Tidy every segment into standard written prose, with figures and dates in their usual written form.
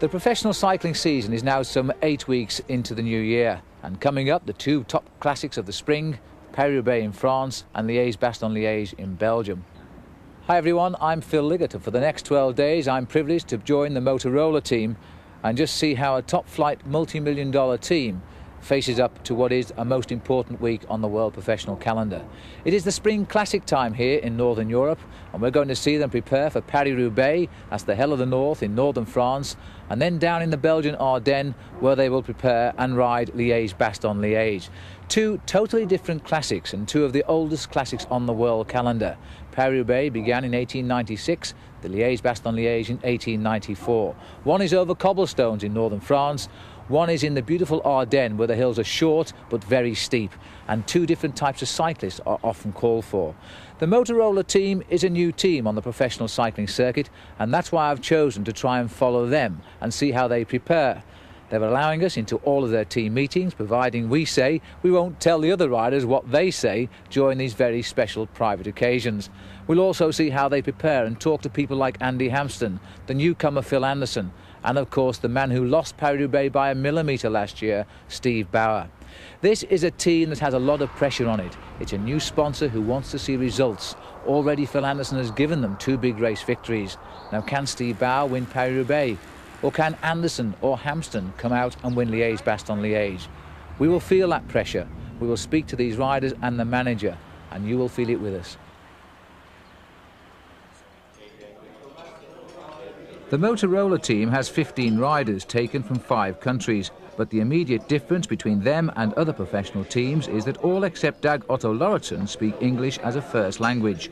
The professional cycling season is now some 8 weeks into the new year, and coming up, the two top classics of the spring, Paris-Roubaix in France and Leige Bastogne Liege in Belgium. Hi everyone, I'm Phil Liggett, and for the next 12 days I'm privileged to join the Motorola team and just see how a top-flight multi-million-dollar team faces up to what is a most important week on the world professional calendar. It is the spring classic time here in Northern Europe, and we're going to see them prepare for Paris-Roubaix, that's the hell of the north in northern France, and then down in the Belgian Ardennes where they will prepare and ride Leige Bastogne Liege. Two totally different classics and two of the oldest classics on the world calendar. Paris-Roubaix began in 1896, the Leige Bastogne Liege in 1894. One is over cobblestones in northern France, one is in the beautiful Ardennes where the hills are short but very steep, and two different types of cyclists are often called for. The Motorola team is a new team on the professional cycling circuit, and that's why I've chosen to try and follow them and see how they prepare. They're allowing us into all of their team meetings, providing we say we won't tell the other riders what they say during these very special private occasions. We'll also see how they prepare and talk to people like Andy Hampsten, the newcomer Phil Anderson, and of course the man who lost Paris-Roubaix by a millimetre last year, Steve Bauer. This is a team that has a lot of pressure on it. It's a new sponsor who wants to see results. Already Phil Anderson has given them two big race victories. Now can Steve Bauer win Paris-Roubaix? Or can Anderson or Hampsten come out and win Leige Bastogne Liege? We will feel that pressure. We will speak to these riders and the manager, and you will feel it with us. The Motorola team has 15 riders taken from 5 countries, but the immediate difference between them and other professional teams is that all except Dag Otto Lauritsen speak English as a first language.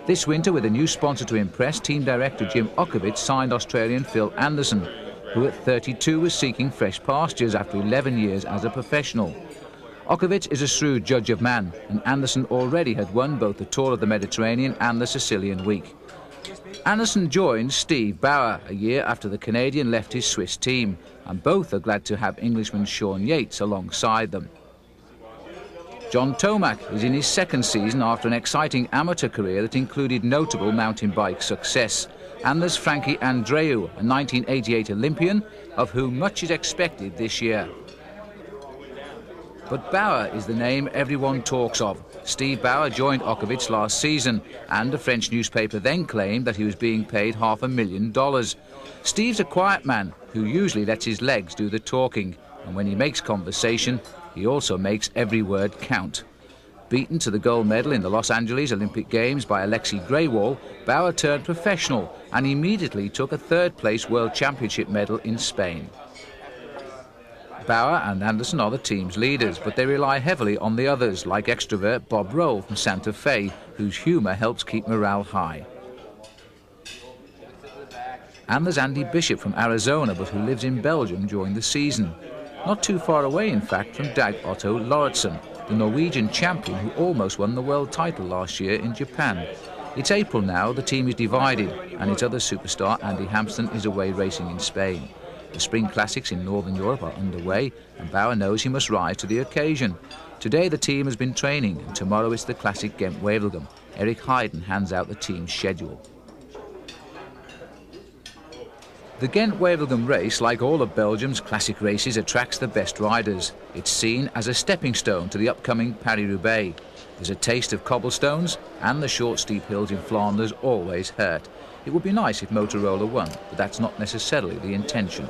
This winter, with a new sponsor to impress, team director Jim Okovits signed Australian Phil Anderson, who at 32 was seeking fresh pastures after 11 years as a professional. Okovits is a shrewd judge of man, and Anderson already had won both the Tour of the Mediterranean and the Sicilian Week. Anderson joined Steve Bauer a year after the Canadian left his Swiss team, and both are glad to have Englishman Sean Yates alongside them. John Tomac is in his second season after an exciting amateur career that included notable mountain bike success. And there's Frankie Andreu, a 1988 Olympian, of whom much is expected this year. But Bauer is the name everyone talks of. Steve Bauer joined Okovits last season, and a French newspaper then claimed that he was being paid $500,000. Steve's a quiet man who usually lets his legs do the talking, and when he makes conversation, he also makes every word count. Beaten to the gold medal in the Los Angeles Olympic Games by Alexei Greywall, Bauer turned professional and immediately took a third-place World Championship medal in Spain. Bauer and Anderson are the team's leaders, but they rely heavily on the others, like extrovert Bob Roll from Santa Fe, whose humour helps keep morale high. And there's Andy Bishop from Arizona, but who lives in Belgium during the season. Not too far away, in fact, from Dag Otto Lauritsen, the Norwegian champion who almost won the world title last year in Japan. It's April now, the team is divided, and its other superstar, Andy Hampsten, is away racing in Spain. The Spring Classics in Northern Europe are underway, and Bauer knows he must rise to the occasion. Today the team has been training, and tomorrow it's the classic Gent-Wevelgem. Eric Heiden hands out the team's schedule. The Gent-Wevelgem race, like all of Belgium's classic races, attracts the best riders. It's seen as a stepping stone to the upcoming Paris-Roubaix. There's a taste of cobblestones, and the short steep hills in Flanders always hurt. It would be nice if Motorola won, but that's not necessarily the intention.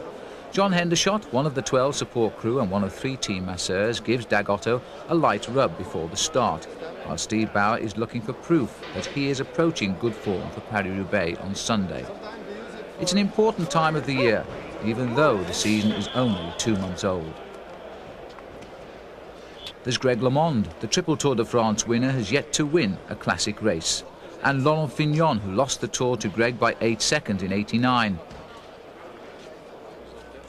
John Hendershot, one of the 12 support crew and one of 3 team masseurs, gives Dag Otto a light rub before the start, while Steve Bauer is looking for proof that he is approaching good form for Paris-Roubaix on Sunday. It's an important time of the year, even though the season is only 2 months old. There's Greg LeMond, the triple Tour de France winner, has yet to win a classic race, and Laurent Fignon, who lost the Tour to Greg by 8 seconds in '89.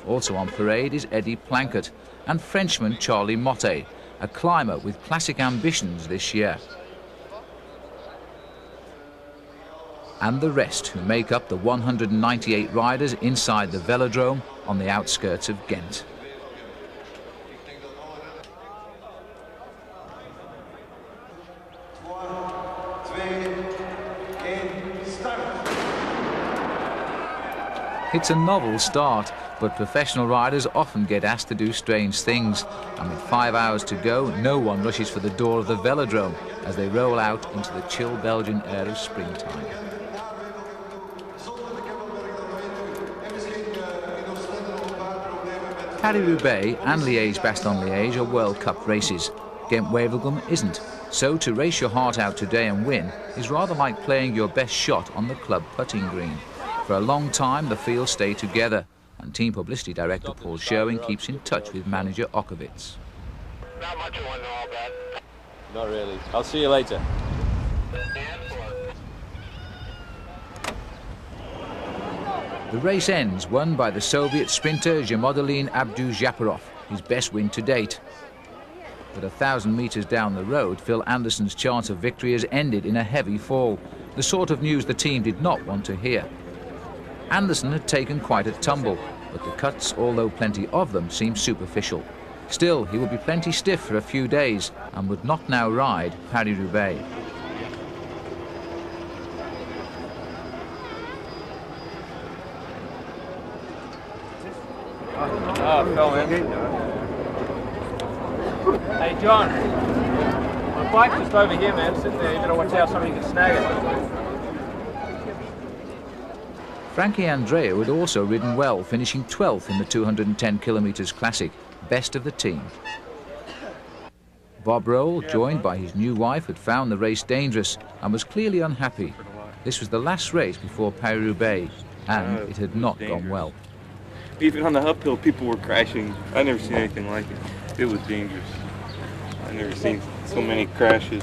Also on parade is Eddie Planchet and Frenchman Charlie Motte, a climber with classic ambitions this year. And the rest, who make up the 198 riders inside the velodrome on the outskirts of Ghent. It's a novel start, but professional riders often get asked to do strange things. And with 5 hours to go, no one rushes for the door of the velodrome as they roll out into the chill Belgian air of springtime. Paris-Roubaix and Leige Bastogne Liege are World Cup races. Gent-Wevelgem isn't. So to race your heart out today and win is rather like playing your best shot on the club putting green. For a long time, the field stayed together, and team publicity director Paul Sherwin keeps in touch with manager Okovits. Not much of one all that. Not really. I'll see you later. The race ends, won by the Soviet sprinter Zhamodelin Abdu-Japarov, his best win to date. But 1,000 metres down the road, Phil Anderson's chance of victory has ended in a heavy fall, the sort of news the team did not want to hear. Anderson had taken quite a tumble, but the cuts, although plenty of them, seemed superficial. Still, he would be plenty stiff for a few days and would not now ride Paris-Roubaix. Oh, Phil, man. Hey, John. My bike's just over here, man. Sitting there. You better watch out, somebody can snag it. Frankie Andreu had also ridden well, finishing 12th in the 210 kilometres classic, best of the team. Bob Roll, joined by his new wife, had found the race dangerous and was clearly unhappy. This was the last race before Paris-Roubaix, and it had not gone well. Even on the uphill, people were crashing. I never seen anything like it. It was dangerous. I never seen so many crashes.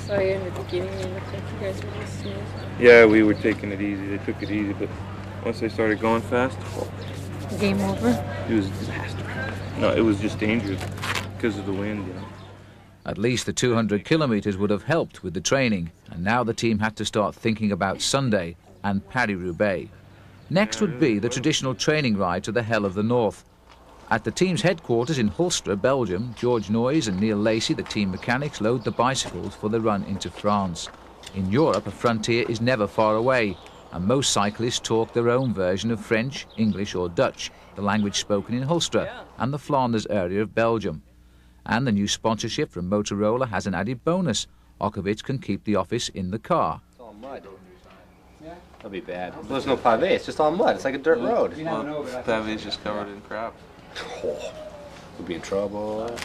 So in the beginning, it looked like you guys were just smooth. Yeah, we were taking it easy. They took it easy, but once they started going fast, Game over? it was a disaster. No, it was just dangerous because of the wind, you know. At least the 200 kilometres would have helped with the training, and now the team had to start thinking about Sunday and Paris-Roubaix. Next would be the traditional training ride to the Hell of the North. At the team's headquarters in Hulstra, Belgium, George Noyes and Neil Lacey, the team mechanics, load the bicycles for the run into France. In Europe, a frontier is never far away, and most cyclists talk their own version of French, English or Dutch, the language spoken in Hulstra and the Flanders area of Belgium. And the new sponsorship from Motorola has an added bonus. Okovits can keep the office in the car. It's all mud. That'll be bad. There's no pavé, it's just all mud. It's like a dirt road. Well, pavé's just covered in crap. Oh, we'll be in trouble.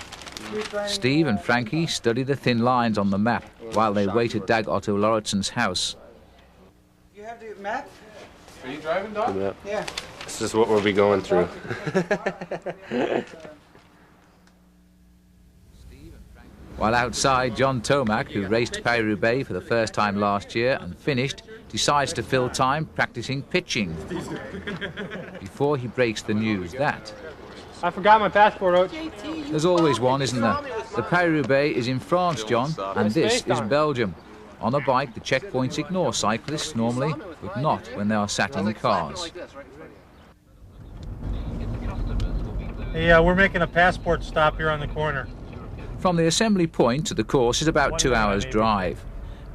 Steve and Frankie study the thin lines on the map while they wait at Dag Otto Lauritsen's house. You have the map? Are you driving, Doc? Yeah. This is what we'll be going through. While outside, John Tomac, who raced Paris-Roubaix for the first time last year and finished, decides to fill time practicing pitching before he breaks the news that I forgot my passport out. there's always one, isn't there? The Paris-Roubaix is in France, John, and this is Belgium. On a bike, the checkpoints ignore cyclists normally, but not when they are sat in cars. Hey, we're making a passport stop here on the corner. From the assembly point to the course is about 2 hours' drive.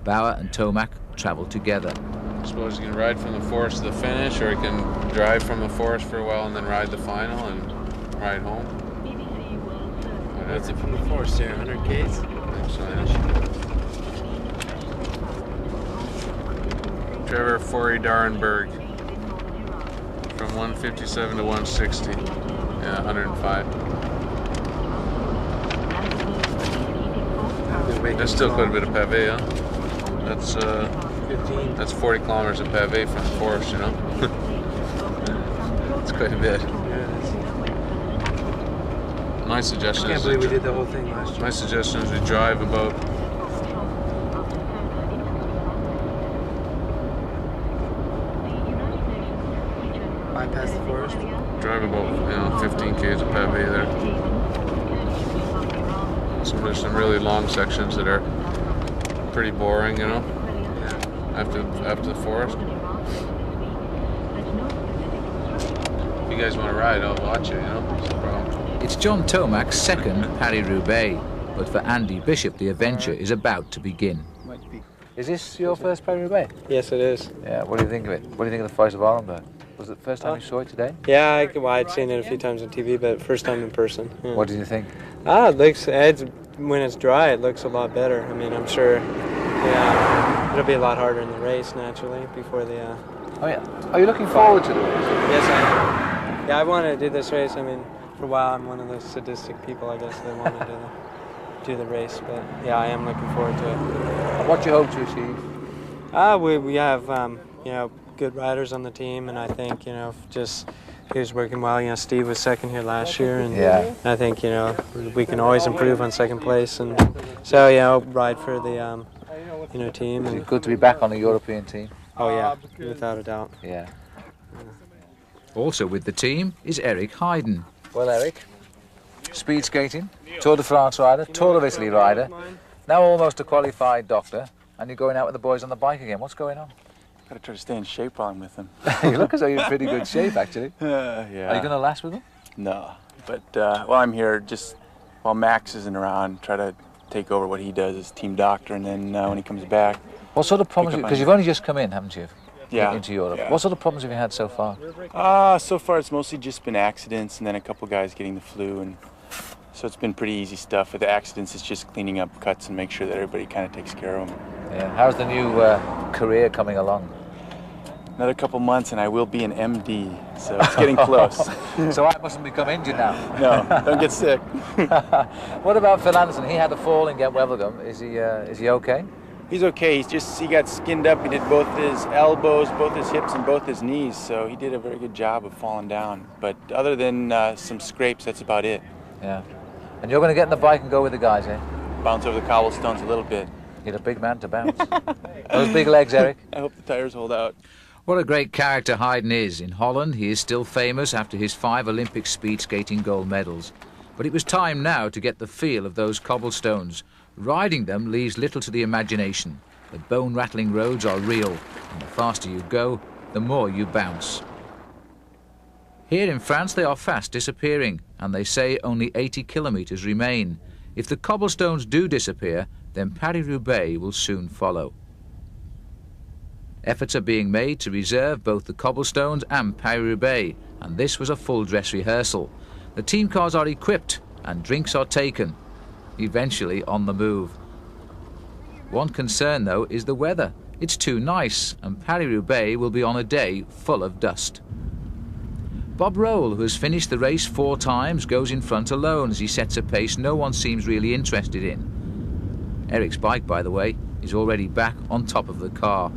Bauer and Tomac travel together. I suppose you can ride from the forest to the finish, or you can drive from the forest for a while and then ride the final and ride home. What's it from the forest here? 100 Ks? Trevor Forey Darenberg from 157 to 160. Yeah, 105. That's still quite a bit of pavé, huh? That's 40 kilometers of pavé from the forest, you know? It's quite a bit. My suggestion is... I can't believe we did the whole thing last year. My suggestion is we drive about... Bypass the forest? Drive about, 15 k's of pavé there. So there's some really long sections that are pretty boring, you know, after the forest. If you guys want to ride, I'll watch you, you know, it's no problem. It's John Tomac's second Paris-Roubaix, but for Andy Bishop, the adventure is about to begin. Is this your first Paris-Roubaix? Yes, it is. Yeah, what do you think of it? What do you think of the Fleche Wallonne? Was it the first time you saw it today? Yeah, I'd seen it a few times on TV, but first time in person. Yeah. What did you think? It looks, when it's dry, it looks a lot better. I mean, I'm sure, yeah, it'll be a lot harder in the race, naturally, before the... Oh yeah. Are you looking forward to the race? Yes, I am. Yeah, I wanted to do this race. I mean, for a while, I'm one of those sadistic people, I guess, that want to do the race. But yeah, I am looking forward to it. And what do you hope to achieve? We have, you know, good riders on the team, and I think, you know, just he was working well. You know, Steve was second here last year, and yeah. I think, you know, we can always improve on second place, and so, you know, ride for the, you know, team. Is And, it good to be back on the European team? oh yeah, without a doubt. Yeah. Also with the team is Eric Hayden. Well, Eric, speed skating, Tour de France rider, Tour of Italy rider, now almost a qualified doctor, and you're going out with the boys on the bike again. What's going on? Gotta try to stay in shape while I'm with them. You look as though you're in pretty good shape, actually. Yeah. Are you going to last with them? No, but while I'm here, just while Max isn't around, try to take over what he does as team doctor, and then when he comes back. What sort of problems? Because you've only just come in, haven't you? Yeah. Into Europe. Yeah. What sort of problems have you had so far? So far it's mostly just been accidents, and then a couple guys getting the flu, and so it's been pretty easy stuff. With the accidents, it's just cleaning up cuts and make sure that everybody kind of takes care of them. Yeah. How's the new career coming along? Another couple months, and I will be an MD, so it's getting close. So I mustn't become injured now. No, don't get sick. What about Phil Anderson? He had a fall in Gent-Wevelgem. Is he okay? He's okay. He got skinned up. He did both his elbows, both his hips, and both his knees. So he did a very good job of falling down. But other than some scrapes, that's about it. Yeah. And you're going to get in the bike and go with the guys, eh? Bounce over the cobblestones a little bit. You're a big man to bounce. Those big legs, Eric. I hope the tires hold out. What a great character Hayden is. In Holland, he is still famous after his 5 Olympic speed skating gold medals. But it was time now to get the feel of those cobblestones. Riding them leaves little to the imagination. The bone-rattling roads are real, and the faster you go, the more you bounce. Here in France, they are fast disappearing, and they say only 80 kilometres remain. If the cobblestones do disappear, then Paris-Roubaix will soon follow. Efforts are being made to reserve both the cobblestones and Paris-Roubaix, and this was a full dress rehearsal. The team cars are equipped and drinks are taken, eventually on the move. One concern though is the weather. It's too nice, and Paris-Roubaix will be on a day full of dust. Bob Roll, who has finished the race 4 times, goes in front alone as he sets a pace no one seems really interested in. Eric's bike, by the way, is already back on top of the car.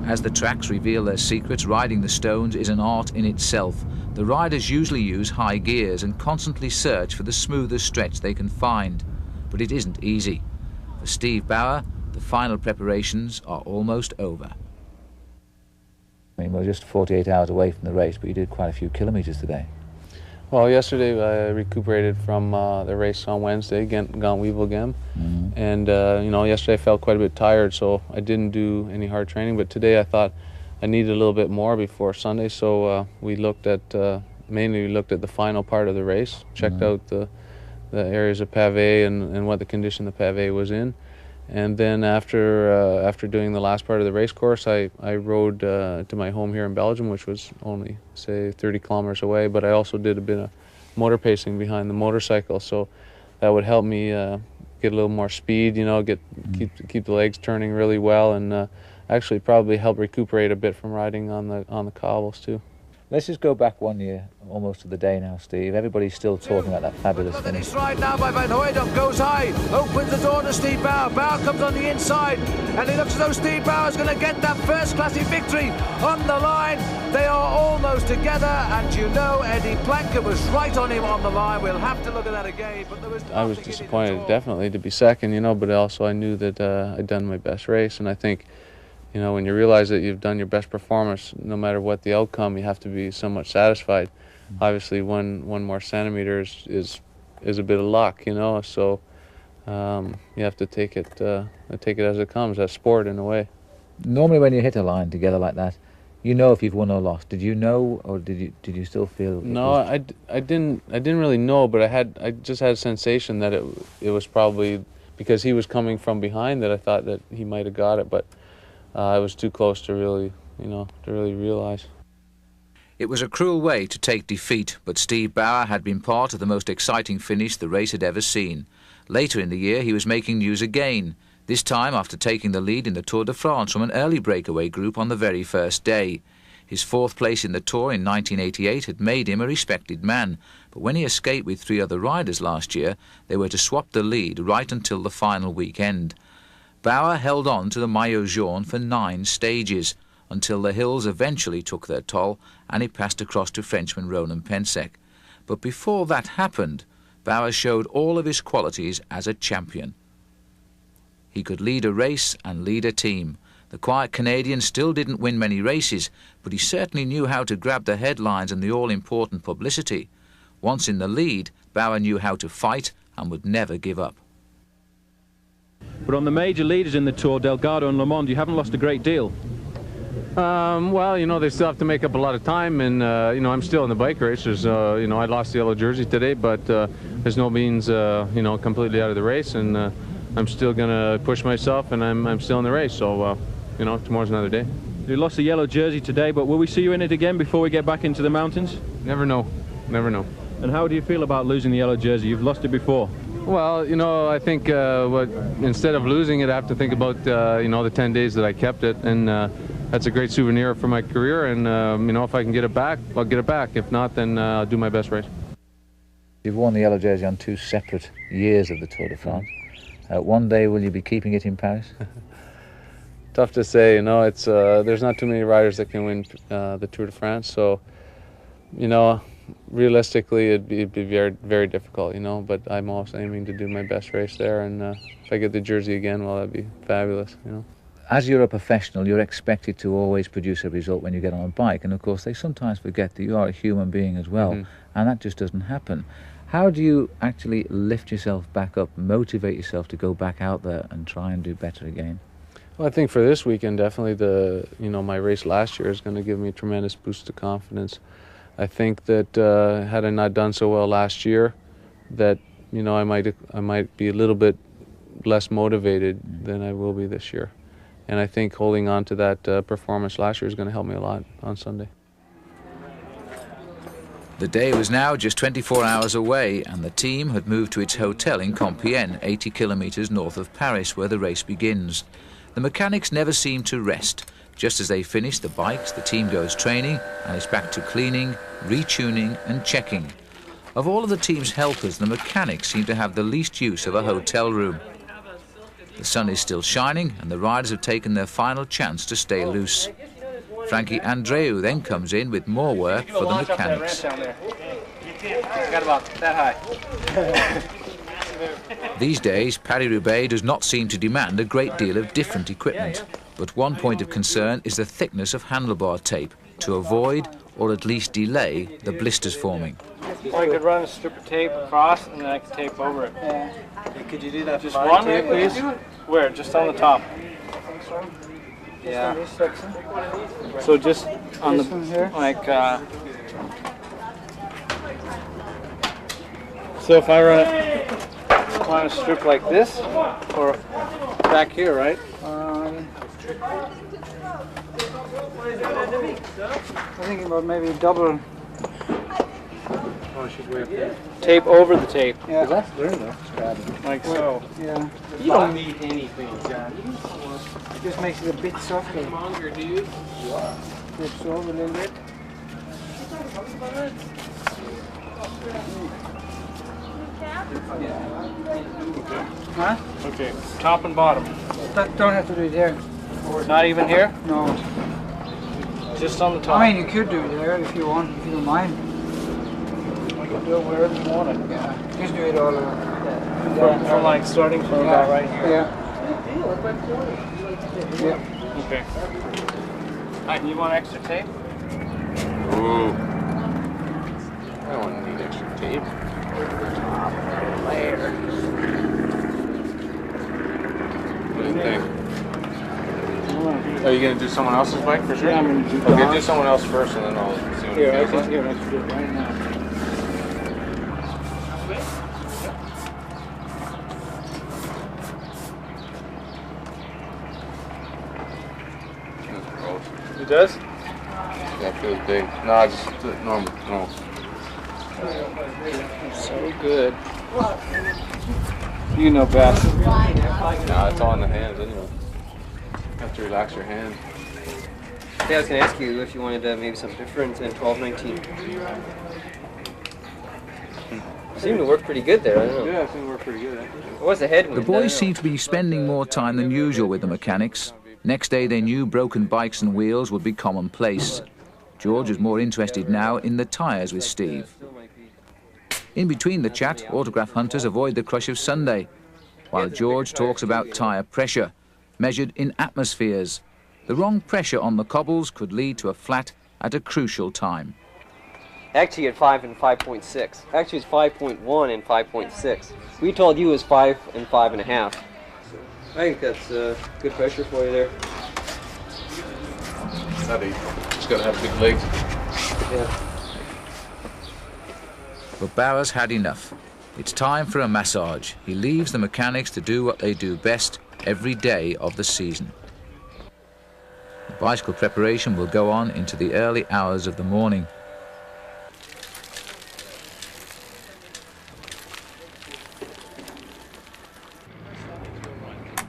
As the tracks reveal their secrets, riding the stones is an art in itself. The riders usually use high gears and constantly search for the smoothest stretch they can find. But it isn't easy. For Steve Bauer, the final preparations are almost over. I mean, we're just 48 hours away from the race, but you did quite a few kilometres today. Well, yesterday I recuperated from the race on Wednesday, Gent-Wevelgem. And, you know, yesterday I felt quite a bit tired, so I didn't do any hard training. But today I thought I needed a little bit more before Sunday, so we looked at, mainly we looked at the final part of the race, checked out the areas of pavé and what the condition the pavé was in. And then after doing the last part of the race course, I rode to my home here in Belgium, which was only, say, 30 kilometers away. But I also did a bit of motor pacing behind the motorcycle, so that would help me get a little more speed, you know, keep the legs turning really well, and actually probably help recuperate a bit from riding on the cobbles too. Let's just go back 1 year, almost to the day now, Steve. Everybody's still talking about that fabulous Look at finish. this ride now by Van Hooydonk, goes high, opens the door to Steve Bauer. Bauer comes on the inside, and it looks as though Steve Bauer's going to get that first classic victory on the line. They are almost together, and you know Eddie Planker was right on him on the line. We'll have to look at that again. But there was I was disappointed, definitely, to be second, you know, but also I knew that I'd done my best race, and I think, you know, when you realize that you've done your best performance, no matter what the outcome, you have to be somewhat satisfied. Obviously, one more centimeter is a bit of luck, you know. So you have to take it as it comes. That's sport in a way. Normally, when you hit a line together like that, you know if you've won or lost. Did you know, or did you still feel? No, I didn't really know, but I just had a sensation that it was probably because he was coming from behind that I thought that he might have got it, but. I was too close to really, to really realize. It was a cruel way to take defeat, but Steve Bauer had been part of the most exciting finish the race had ever seen. Later in the year, he was making news again, this time after taking the lead in the Tour de France from an early breakaway group on the very first day. His 4th place in the Tour in 1988 had made him a respected man, but when he escaped with 3 other riders last year, they were to swap the lead right until the final weekend. Bauer held on to the Maillot Jaune for 9 stages, until the hills eventually took their toll and he passed across to Frenchman Ronan Pensek. But before that happened, Bauer showed all of his qualities as a champion. He could lead a race and lead a team. The quiet Canadian still didn't win many races, but he certainly knew how to grab the headlines and the all-important publicity. Once in the lead, Bauer knew how to fight and would never give up. But on the major leaders in the Tour, Delgado and Le Monde, you haven't lost a great deal. Well, they still have to make up a lot of time, and I'm still in the bike race. There's, I lost the yellow jersey today, but there's no means, completely out of the race, and I'm still gonna push myself, and I'm still in the race. So, tomorrow's another day. You lost the yellow jersey today, but will we see you in it again before we get back into the mountains? Never know. Never know. And how do you feel about losing the yellow jersey? You've lost it before. Well, I think instead of losing it, I have to think about the 10 days that I kept it, and that's a great souvenir for my career. And if I can get it back, I'll get it back. If not, then I'll do my best race. You've worn the yellow jersey on 2 separate years of the Tour de France. One day, will you be keeping it in Paris? Tough to say. It's there's not too many riders that can win the Tour de France, so realistically, it'd be very, very difficult, but I'm also aiming to do my best race there, and if I get the jersey again, well, that'd be fabulous, As you're a professional, you're expected to always produce a result when you get on a bike, and of course, they sometimes forget that you are a human being as well, and that just doesn't happen. How do you actually lift yourself back up, motivate yourself to go back out there and try and do better again? Well, I think for this weekend, definitely my race last year is going to give me a tremendous boost of confidence. I think that had I not done so well last year, that I might be a little bit less motivated than I will be this year. And I think holding on to that performance last year is going to help me a lot on Sunday. The day was now just 24 hours away, and the team had moved to its hotel in Compiègne, 80 kilometres north of Paris, where the race begins. The mechanics never seem to rest. Just as they finish the bikes, the team goes training and is back to cleaning, retuning and checking. Of all of the team's helpers, the mechanics seem to have the least use of a hotel room. The sun is still shining and the riders have taken their final chance to stay loose. Frankie Andreu then comes in with more work for the mechanics. Got about that high. These days, Paris-Roubaix does not seem to demand a great deal of different equipment. But one point of concern is the thickness of handlebar tape to avoid or at least delay the blisters forming. Or you could run a strip of tape across and then I could tape over it. Could you do that? Just one, please? Where? Just on the top. Yeah. So just on the, like, so if I run a strip like this, or back here, right? I'm thinking about maybe double. Oh, she's way up there. Tape over the tape. Yeah. That's there though. Like so. Yeah. You don't need anything, John. It just makes it a bit softer. Longer, dude. Flips over a little bit. Huh? Okay. Top and bottom. Don't have to do it there. Not even here? No. Just on the top. I mean, you could do it there if you want, if you don't mind. I can do it wherever you want it. Yeah. Just do it all over. From like starting from about right here. Yeah. Yeah. Okay. Alright, you want extra tape? Ooh. I don't need extra tape. What do you think? Are you going to do someone else's bike for sure? Yeah, I'm going to do Okay, do someone else first and then I'll see what Here, it feels like. here, let's do it right now. It does? Yeah, it feels big. No, just normal. So good. You know best. No, it's all in the hands anyway. You have to relax your hand. Yeah, I was going to ask you if you wanted maybe something different than 12-19. Seemed to work pretty good there, I don't know. Yeah, it seemed to work pretty good. What was the headwind? The boys seem to be spending more time than usual with the mechanics. Next day they knew broken bikes and wheels would be commonplace. George is more interested now in the tyres with Steve. In between the chat, autograph hunters avoid the crush of Sunday, while George talks about tyre pressure, measured in atmospheres. The wrong pressure on the cobbles could lead to a flat at a crucial time. Actually at 5 and 5.6. Actually it's 5.1 and 5.6. We told you it was 5 and 5.5. I think that's good pressure for you there. Just gotta have big legs. Yeah. But Bauer's had enough. It's time for a massage. He leaves the mechanics to do what they do best every day of the season. The bicycle preparation will go on into the early hours of the morning.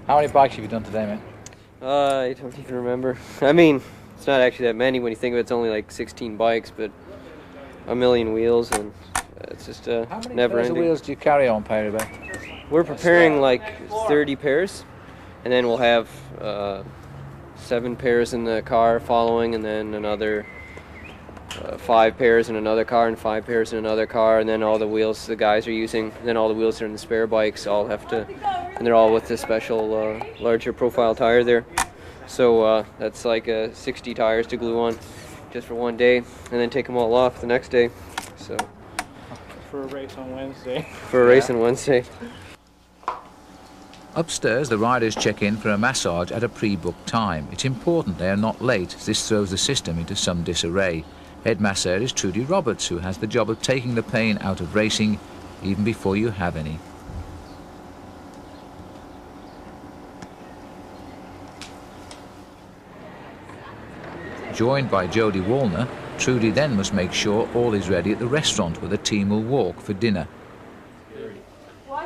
How many bikes have you done today, mate? I don't even remember. I mean, it's not actually that many when you think of it. It's only like 16 bikes, but a million wheels, and it's just never ending. How many wheels do you carry on Paris-Roubaix? We're preparing like 30 pairs, and then we'll have 7 pairs in the car following, and then another 5 pairs in another car, and 5 pairs in another car, and then all the wheels the guys are using, and then all the wheels that are in the spare bikes all have to, and they're all with the special larger profile tire there. So that's like 60 tires to glue on just for one day, and then take them all off the next day. So For a race on Wednesday. For a race on Wednesday. Upstairs, the riders check in for a massage at a pre-booked time. It's important they are not late, as this throws the system into some disarray. Head masseur is Trudy Roberts, who has the job of taking the pain out of racing even before you have any. Joined by Jody Wallner, Trudy then must make sure all is ready at the restaurant where the team will walk for dinner.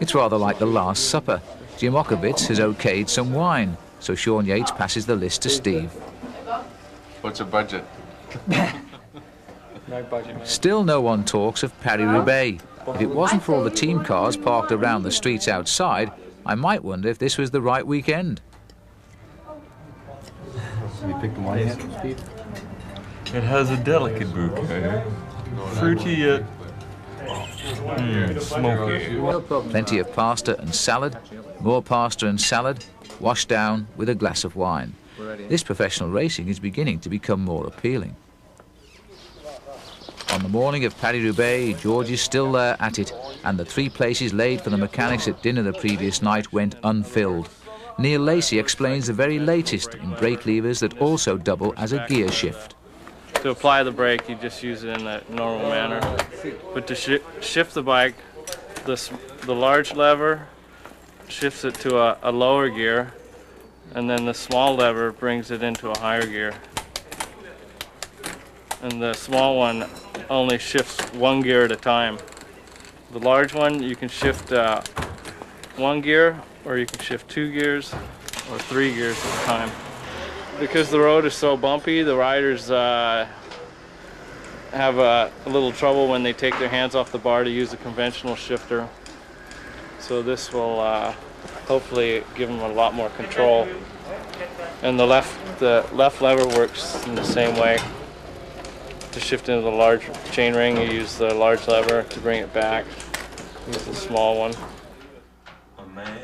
It's rather like the Last Supper. Jim Okowitz has okayed some wine, so Sean Yates passes the list to Steve. What's your budget? No budget, man. Still no one talks of Paris-Roubaix. If it wasn't for all the team cars parked around the streets outside, I might wonder if this was the right weekend. You picked the wine yet, Steve? It has a delicate bouquet. Fruity yet smoky. Plenty of pasta and salad, more pasta and salad, washed down with a glass of wine. This professional racing is beginning to become more appealing. On the morning of Paris-Roubaix, George is still there at it, and the 3 places laid for the mechanics at dinner the previous night went unfilled. Neil Lacey explains the very latest in brake levers that also double as a gear shift. To apply the brake, you just use it in a normal manner. But to shift the bike, the large lever shifts it to a lower gear, and then the small lever brings it into a higher gear. And the small one only shifts 1 gear at a time. The large one, you can shift 1 gear, or you can shift 2 gears, or 3 gears at a time. Because the road is so bumpy, the riders have a little trouble when they take their hands off the bar to use a conventional shifter. So this will hopefully give them a lot more control. And the left lever works in the same way. To shift into the large chain ring, you use the large lever. To bring it back, use the small one.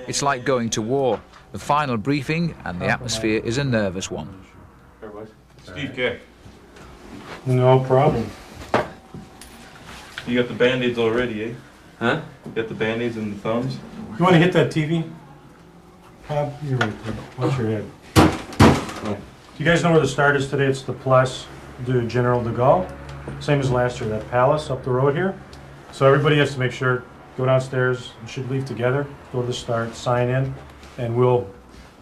It's like going to war. The final briefing and the atmosphere is a nervous one. Steve K. No problem. You got the band-aids already, eh? Huh? You got the band-aids and the thumbs? You want to hit that TV? You're right there. Watch your head. Do you guys know where the start is today? It's the Place du General de Gaulle. Same as last year, that palace up the road here. So everybody has to make sure, go downstairs, and should leave together, go to the start, sign in, and we'll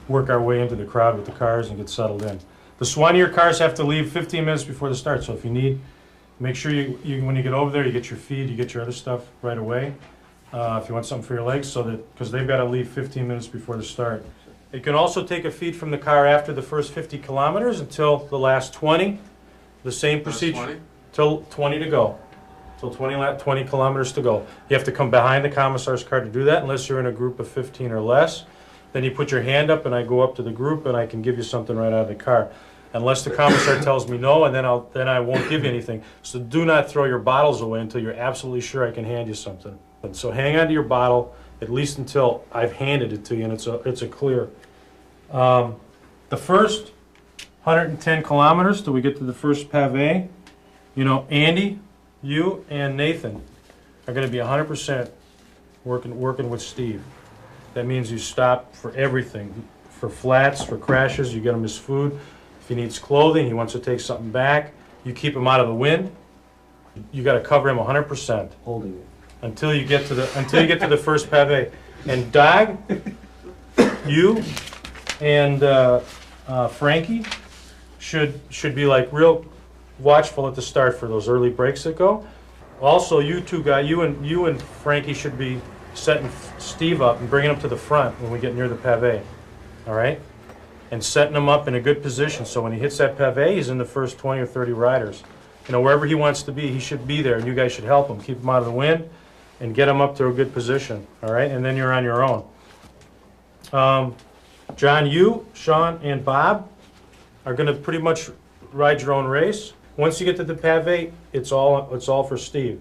work our way into the crowd with the cars and get settled in. The soigneur cars have to leave 15 minutes before the start, so if you need, make sure you when you get over there, you get your feed, you get your other stuff right away. If you want something for your legs, so that, because they've got to leave 15 minutes before the start. You can also take a feed from the car after the first 50 kilometers until the last 20. The same procedure. Till 20 to go. Till 20 kilometers to go. You have to come behind the commissar's car to do that, unless you're in a group of 15 or less. Then you put your hand up and I go up to the group and I can give you something right out of the car. Unless the commissar tells me no, and then I won't give you anything. So do not throw your bottles away until you're absolutely sure I can hand you something. And so hang on to your bottle at least until I've handed it to you and it's a clear. The first 110 kilometers till we get to the first pavé, you know, Andy, you and Nathan are going to be 100% working with Steve. That means you stop for everything, for flats, for crashes. You get him his food. If he needs clothing, he wants to take something back, you keep him out of the wind. You got to cover him 100%. Holding it until you get to the first pavé. And Dag, you and Frankie should be like real watchful at the start for those early breaks that go. Also, you two guys, you and Frankie should be setting Steve up and bringing him to the front when we get near the pavé. All right, and setting him up in a good position so when he hits that pavé, he's in the first 20 or 30 riders. You know, wherever he wants to be, he should be there, and you guys should help him, keep him out of the wind, and get him up to a good position. All right, and then you're on your own. John, you, Sean, and Bob are going to pretty much ride your own race. Once you get to the pavé, it's all for Steve.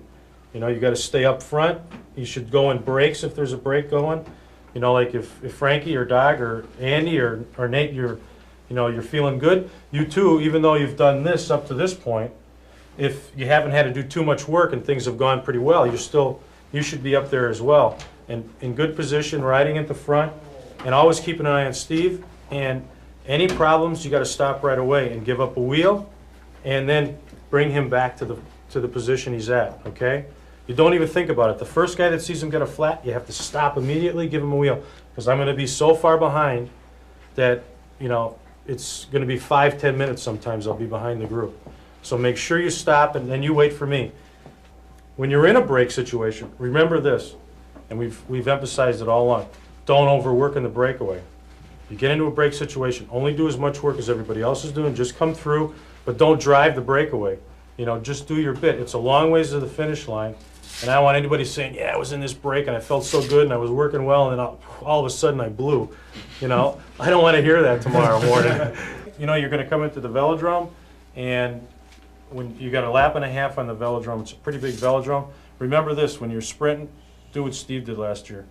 You know, you got to stay up front. You should go in breaks if there's a break going. You know, like if Frankie or Doug or Andy or Nate, you're feeling good. You too, even though you've done this up to this point, if you haven't had to do too much work and things have gone pretty well, you should be up there as well. And in good position, riding at the front, and always keep an eye on Steve. And any problems, you got to stop right away and give up a wheel, and then bring him back to the position he's at. Okay? You don't even think about it. The first guy that sees him get a flat, you have to stop immediately, give him a wheel, because I'm going to be so far behind that, you know, it's going to be 5-10 minutes sometimes I'll be behind the group. So make sure you stop and then you wait for me. When you're in a break situation, remember this, and we've emphasized it all along. Don't overwork in the breakaway. You get into a break situation, only do as much work as everybody else is doing. Just come through, but don't drive the breakaway. You know, just do your bit. It's a long ways to the finish line, and I don't want anybody saying, yeah, I was in this break and I felt so good and I was working well, and then all of a sudden I blew. You know, I don't want to hear that tomorrow morning. You know, you're going to come into the velodrome, and when you got a lap and a half on the velodrome, it's a pretty big velodrome. Remember this, when you're sprinting, do what Steve did last year.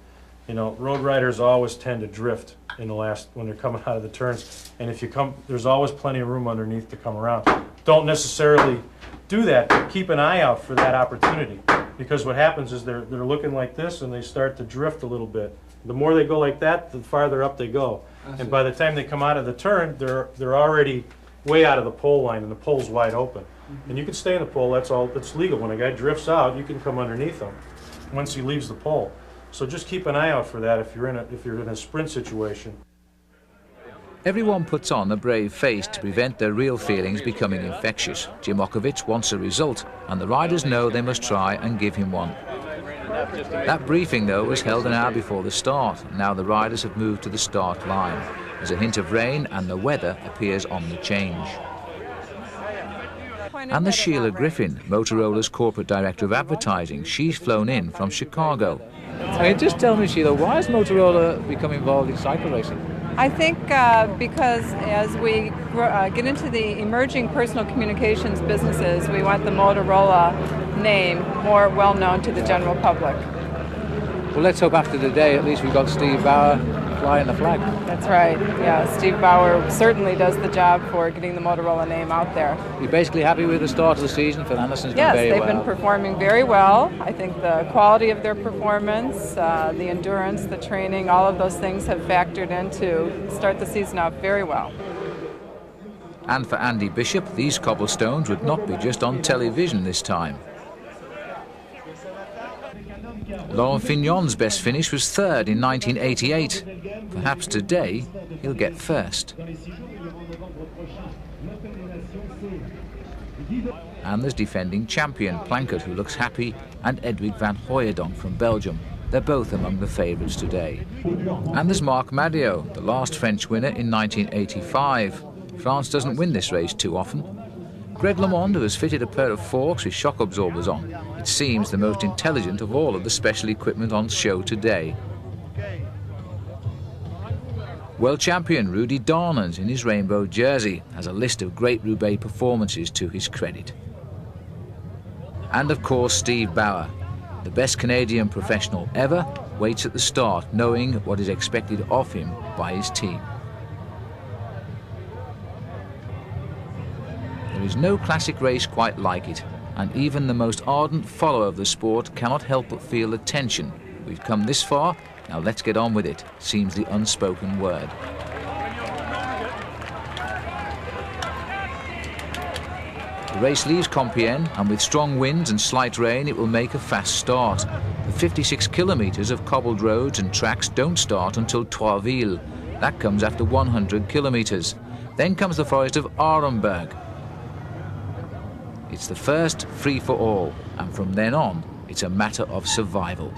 You know, road riders always tend to drift in the last, when they're coming out of the turns. And if you come, there's always plenty of room underneath to come around. Don't necessarily do that, but keep an eye out for that opportunity. Because what happens is they're looking like this and they start to drift a little bit. The more they go like that, the farther up they go. And by the time they come out of the turn, they're already way out of the pole line and the pole's wide open. And you can stay in the pole, that's legal. When a guy drifts out, you can come underneath him once he leaves the pole. So just keep an eye out for that if you're in a sprint situation. Everyone puts on a brave face to prevent their real feelings becoming infectious. Jimokovic wants a result, and the riders know they must try and give him one. That briefing, though, was held an hour before the start. Now the riders have moved to the start line. There's a hint of rain, and the weather appears on the change. And the Sheila Griffin, Motorola's corporate director of advertising, she's flown in from Chicago. Just tell me, Sheila, why has Motorola become involved in cycle racing? I think because as we get into the emerging personal communications businesses, we want the Motorola name more well known to the general public. Well, let's hope after the day at least we've got Steve Bauer flying the flag. That's right, yeah. Steve Bauer certainly does the job for getting the Motorola name out there. You're basically happy with the start of the season? Phil Anderson's done very well. Yes, they've been performing very well. I think the quality of their performance, the endurance, the training, all of those things have factored in to start the season out very well. And for Andy Bishop, these cobblestones would not be just on television this time. Laurent Fignon's best finish was third in 1988. Perhaps today he'll get first. And there's defending champion Plankert, who looks happy, and Edwig van Hooijdonk from Belgium. They're both among the favourites today. And there's Marc Madiot, the last French winner in 1985. France doesn't win this race too often. Greg LeMond, who has fitted a pair of forks with shock absorbers on, it seems the most intelligent of all of the special equipment on show today. World champion Rudy Darnens, in his rainbow jersey, has a list of great Roubaix performances to his credit. And of course Steve Bauer, the best Canadian professional ever, waits at the start, knowing what is expected of him by his team. There is no classic race quite like it, and even the most ardent follower of the sport cannot help but feel the tension. We've come this far, now let's get on with it, seems the unspoken word. The race leaves Compiègne, and with strong winds and slight rain it will make a fast start. The 56 kilometres of cobbled roads and tracks don't start until Troisville. That comes after 100 kilometres. Then comes the forest of Arenberg. It's the first free-for-all, and from then on it's a matter of survival.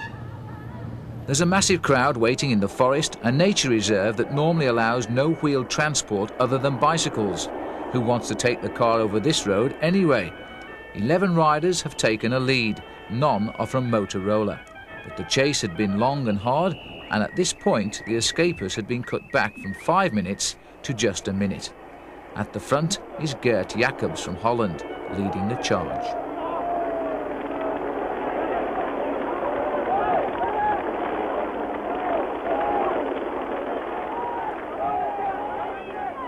There's a massive crowd waiting in the forest, a nature reserve that normally allows no wheeled transport other than bicycles. Who wants to take the car over this road anyway? 11 riders have taken a lead. None are from Motorola. But the chase had been long and hard, and at this point the escapers had been cut back from 5 minutes to just a minute. At the front is Gert Jacobs from Holland, leading the charge.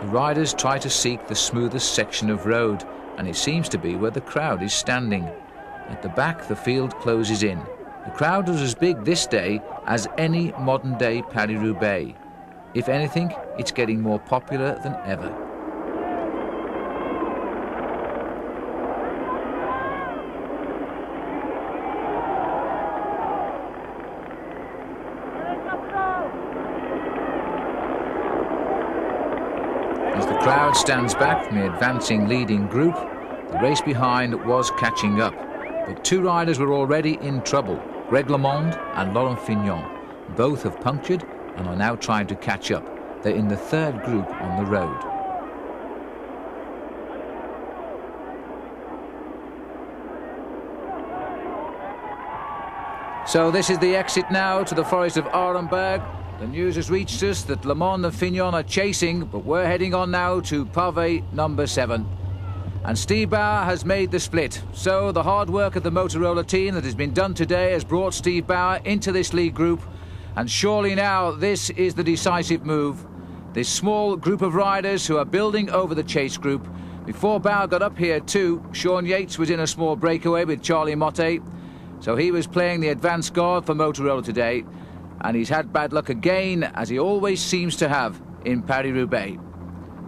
The riders try to seek the smoothest section of road, and it seems to be where the crowd is standing. At the back, the field closes in. The crowd was as big this day as any modern-day Paris-Roubaix. If anything, it's getting more popular than ever. As the crowd stands back from the advancing leading group, the race behind was catching up. But two riders were already in trouble, Greg LeMond and Laurent Fignon. Both have punctured and are now trying to catch up. They're in the third group on the road. So this is the exit now to the forest of Arenberg. The news has reached us that LeMond and Fignon are chasing, but we're heading on now to pavé number 7. And Steve Bauer has made the split. So the hard work of the Motorola team that has been done today has brought Steve Bauer into this lead group. And surely now this is the decisive move. This small group of riders who are building over the chase group. Before Bauer got up here too, Sean Yates was in a small breakaway with Charlie Motte. So he was playing the advance guard for Motorola today. And he's had bad luck again, as he always seems to have in Paris-Roubaix.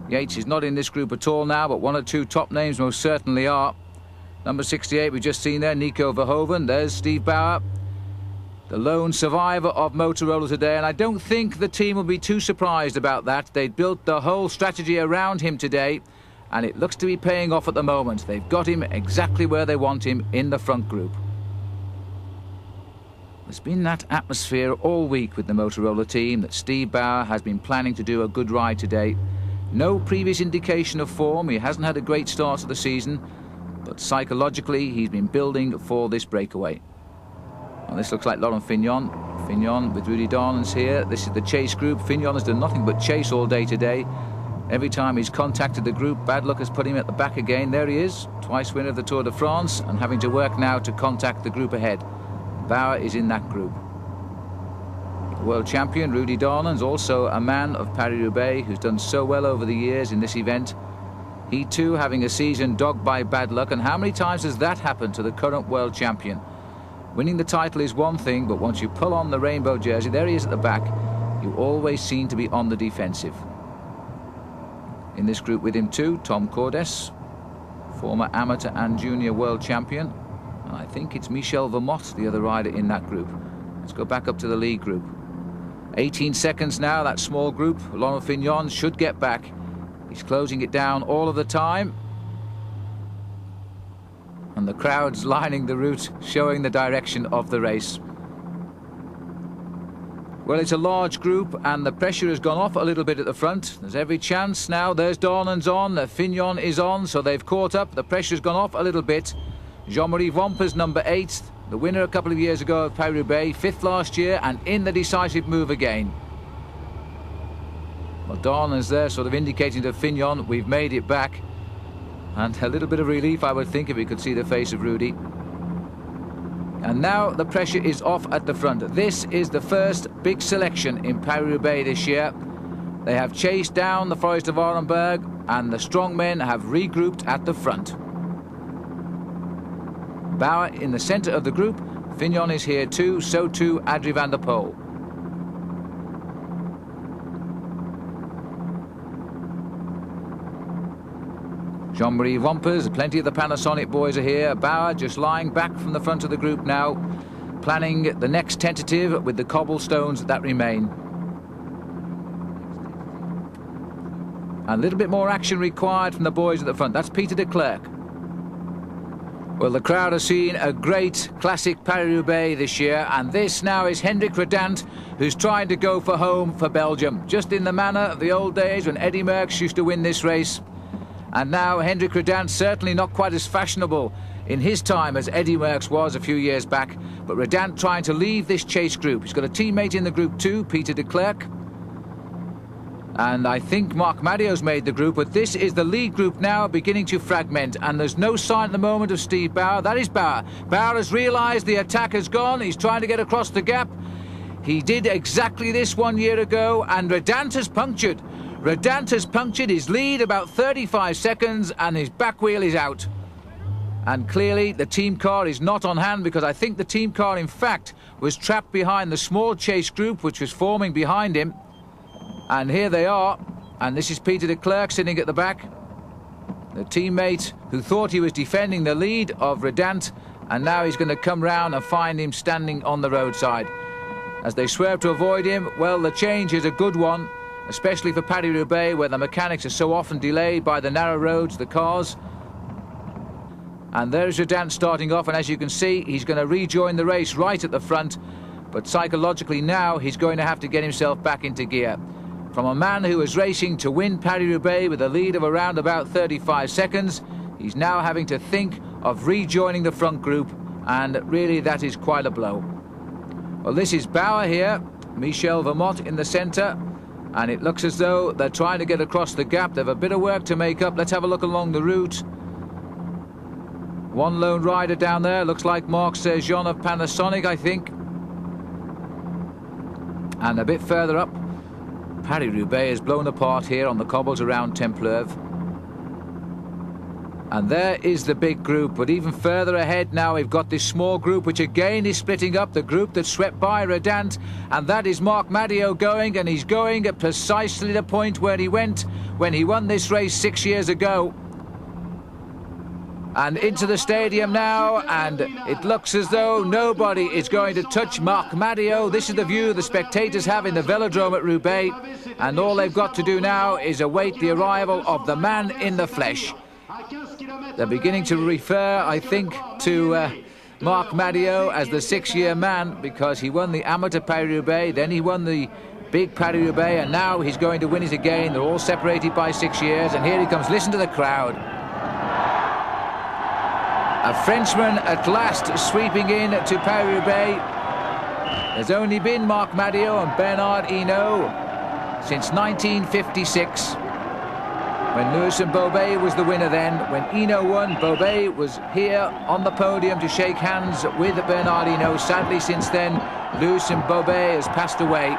Yates is not in this group at all now, but one or two top names most certainly are. Number 68 we've just seen there, Nico Verhoeven. There's Steve Bauer, the lone survivor of Motorola today, and I don't think the team will be too surprised about that. They built the whole strategy around him today, and it looks to be paying off at the moment. They've got him exactly where they want him, in the front group. There's been that atmosphere all week with the Motorola team that Steve Bauer has been planning to do a good ride today. No previous indication of form. He hasn't had a great start to the season, but psychologically he's been building for this breakaway. Well, this looks like Laurent Fignon. Fignon with Rudy Darnens here. This is the chase group. Fignon has done nothing but chase all day today. Every time he's contacted the group, bad luck has put him at the back again. There he is, twice winner of the Tour de France, and having to work now to contact the group ahead. Bauer is in that group. The world champion Rudy Darnens, also a man of Paris-Roubaix who's done so well over the years in this event. He too having a season dogged by bad luck, and how many times has that happened to the current world champion? Winning the title is one thing, but once you pull on the rainbow jersey, there he is at the back, you always seem to be on the defensive. In this group with him too, Tom Cordes, former amateur and junior world champion. And I think it's Michel Vermote, the other rider in that group. Let's go back up to the lead group. 18 seconds now, that small group. Laurent Fignon should get back. He's closing it down all of the time. And the crowds lining the route, showing the direction of the race. Well, it's a large group and the pressure has gone off a little bit at the front. There's every chance now. There's Dornan's on, Fignon is on, so they've caught up. The pressure's gone off a little bit. Jean-Marie Vamper's number 8, the winner a couple of years ago of Paris-Roubaix, 5th last year and in the decisive move again. Well, Dornan's there sort of indicating to Fignon, we've made it back. And a little bit of relief, I would think, if we could see the face of Rudy. And now the pressure is off at the front. This is the first big selection in Paris-Roubaix this year. They have chased down the Forest of Arenberg and the strong men have regrouped at the front. Bauer in the centre of the group. Fignon is here too, so too Adrie van der Poel. Jean-Marie Vampers, plenty of the Panasonic boys are here. Bauer just lying back from the front of the group now, planning the next tentative with the cobblestones that remain. And a little bit more action required from the boys at the front. That's Peter de Klerk. Well, the crowd has seen a great classic Paris-Roubaix this year, and this now is Hendrik Redant, who's trying to go for home for Belgium, just in the manner of the old days when Eddy Merckx used to win this race. And now Hendrik Redant, certainly not quite as fashionable in his time as Eddy Merckx was a few years back, but Redant trying to leave this chase group. He's got a teammate in the group too, Peter de Klerk. And I think Marc Madiot's made the group, but this is the lead group now beginning to fragment, and there's no sign at the moment of Steve Bauer. That is Bauer. Bauer has realised the attack has gone. He's trying to get across the gap. He did exactly this 1 year ago, and Redant has punctured. Redant has punctured his lead about 35 seconds and his back wheel is out. And clearly the team car is not on hand, because I think the team car in fact was trapped behind the small chase group which was forming behind him. And here they are, and this is Peter de Klerk sitting at the back, the teammate who thought he was defending the lead of Redant, and now he's going to come round and find him standing on the roadside. As they swerve to avoid him, well, the change is a good one, especially for Paris-Roubaix, where the mechanics are so often delayed by the narrow roads, the cars. And there's Redant starting off, and as you can see, he's going to rejoin the race right at the front, but psychologically now he's going to have to get himself back into gear. From a man who was racing to win Paris-Roubaix with a lead of around about 35 seconds, he's now having to think of rejoining the front group, and really that is quite a blow. Well, this is Bauer here, Michel Vermont in the centre, and it looks as though they're trying to get across the gap. They have a bit of work to make up. Let's have a look along the route. One lone rider down there, looks like Marc Sergeant of Panasonic, I think. And a bit further up, Paris-Roubaix is blown apart here on the cobbles around Templeuve. And there is the big group, but even further ahead now we've got this small group which again is splitting up, the group that swept by Redant, and that is Marc Madiot going, and he's going at precisely the point where he went when he won this race 6 years ago. And into the stadium now, and it looks as though nobody is going to touch Marc Madiot. This is the view the spectators have in the velodrome at Roubaix, and all they've got to do now is await the arrival of the man in the flesh. They're beginning to refer, I think, to Marc Madiot as the 6-year man, because he won the amateur Paris-Roubaix, then he won the big Paris-Roubaix, and now he's going to win it again. They're all separated by 6 years, and here he comes. Listen to the crowd. A Frenchman at last sweeping in to Paris-Roubaix. There's only been Marc Madiot and Bernard Hinault since 1956. When Lewis and Bobet was the winner then. When Hinault won, Bobet was here on the podium to shake hands with Bernard Hinault. Sadly, since then, Lewis and Bobet has passed away.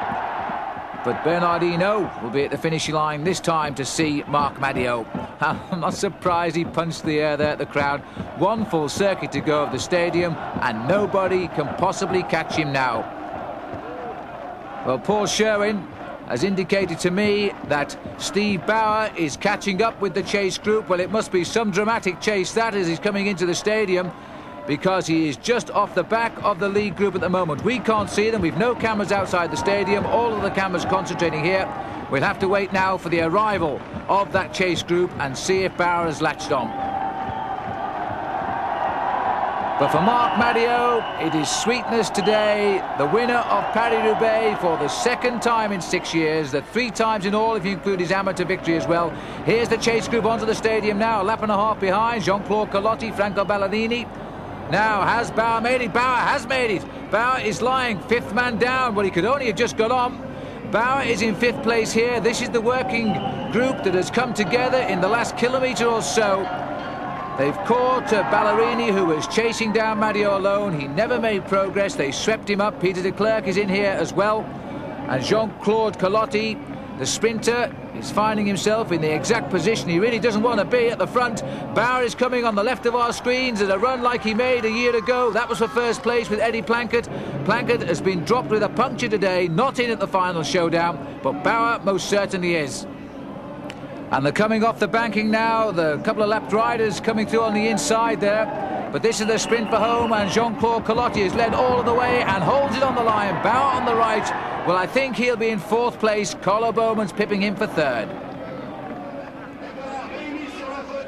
But Bernard Hinault will be at the finishing line this time to see Marc Madiot. I'm not surprised he punched the air there at the crowd. One full circuit to go of the stadium, and nobody can possibly catch him now. Well, Paul Sherwin has indicated to me that Steve Bauer is catching up with the chase group. Well, it must be some dramatic chase that as he's coming into the stadium, because he is just off the back of the lead group at the moment. We can't see them. We've no cameras outside the stadium. All of the cameras concentrating here. We'll have to wait now for the arrival of that chase group and see if Bauer has latched on. But for Marc Madiot, it is sweetness today. The winner of Paris-Roubaix for the second time in 6 years, the 3 times in all if you include his amateur victory as well. Here's the chase group onto the stadium now, a lap and a half behind. Jean-Claude Colotti, Franco Ballerini. Now, has Bauer made it? Bauer has made it. Bauer is lying, 5th man down, but he could only have just got on. Bauer is in 5th place here. This is the working group that has come together in the last kilometre or so. They've caught Ballerini, who was chasing down Madiot alone. He never made progress. They swept him up. Peter de Klerk is in here as well. And Jean-Claude Colotti, the sprinter, is finding himself in the exact position he really doesn't want to be at the front. Bauer is coming on the left of our screens at a run like he made a year ago. That was for first place with Eddie Plankett. Plankett has been dropped with a puncture today, not in at the final showdown, but Bauer most certainly is. And they're coming off the banking now, the couple of lapped riders coming through on the inside there. But this is the sprint for home, and Jean-Claude Colotti is led all of the way and holds it on the line. Bauer on the right. Well, I think he'll be in 4th place. Carlo Bowman's pipping him for 3rd.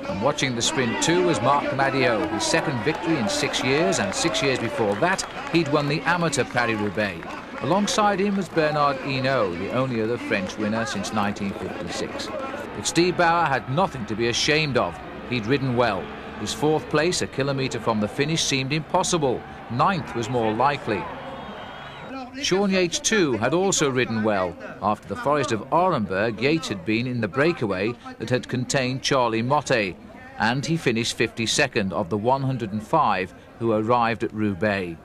And watching the sprint too was Marc Madiot, his 2nd victory in 6 years, and 6 years before that he'd won the amateur Paris-Roubaix. Alongside him was Bernard Hinault, the only other French winner since 1956. But Steve Bauer had nothing to be ashamed of. He'd ridden well. His 4th place, a kilometre from the finish, seemed impossible. 9th was more likely. Sean Yates too had also ridden well. After the Forest of Orenburg, Yates had been in the breakaway that had contained Charlie Motte, and he finished 52nd of the 105 who arrived at Roubaix.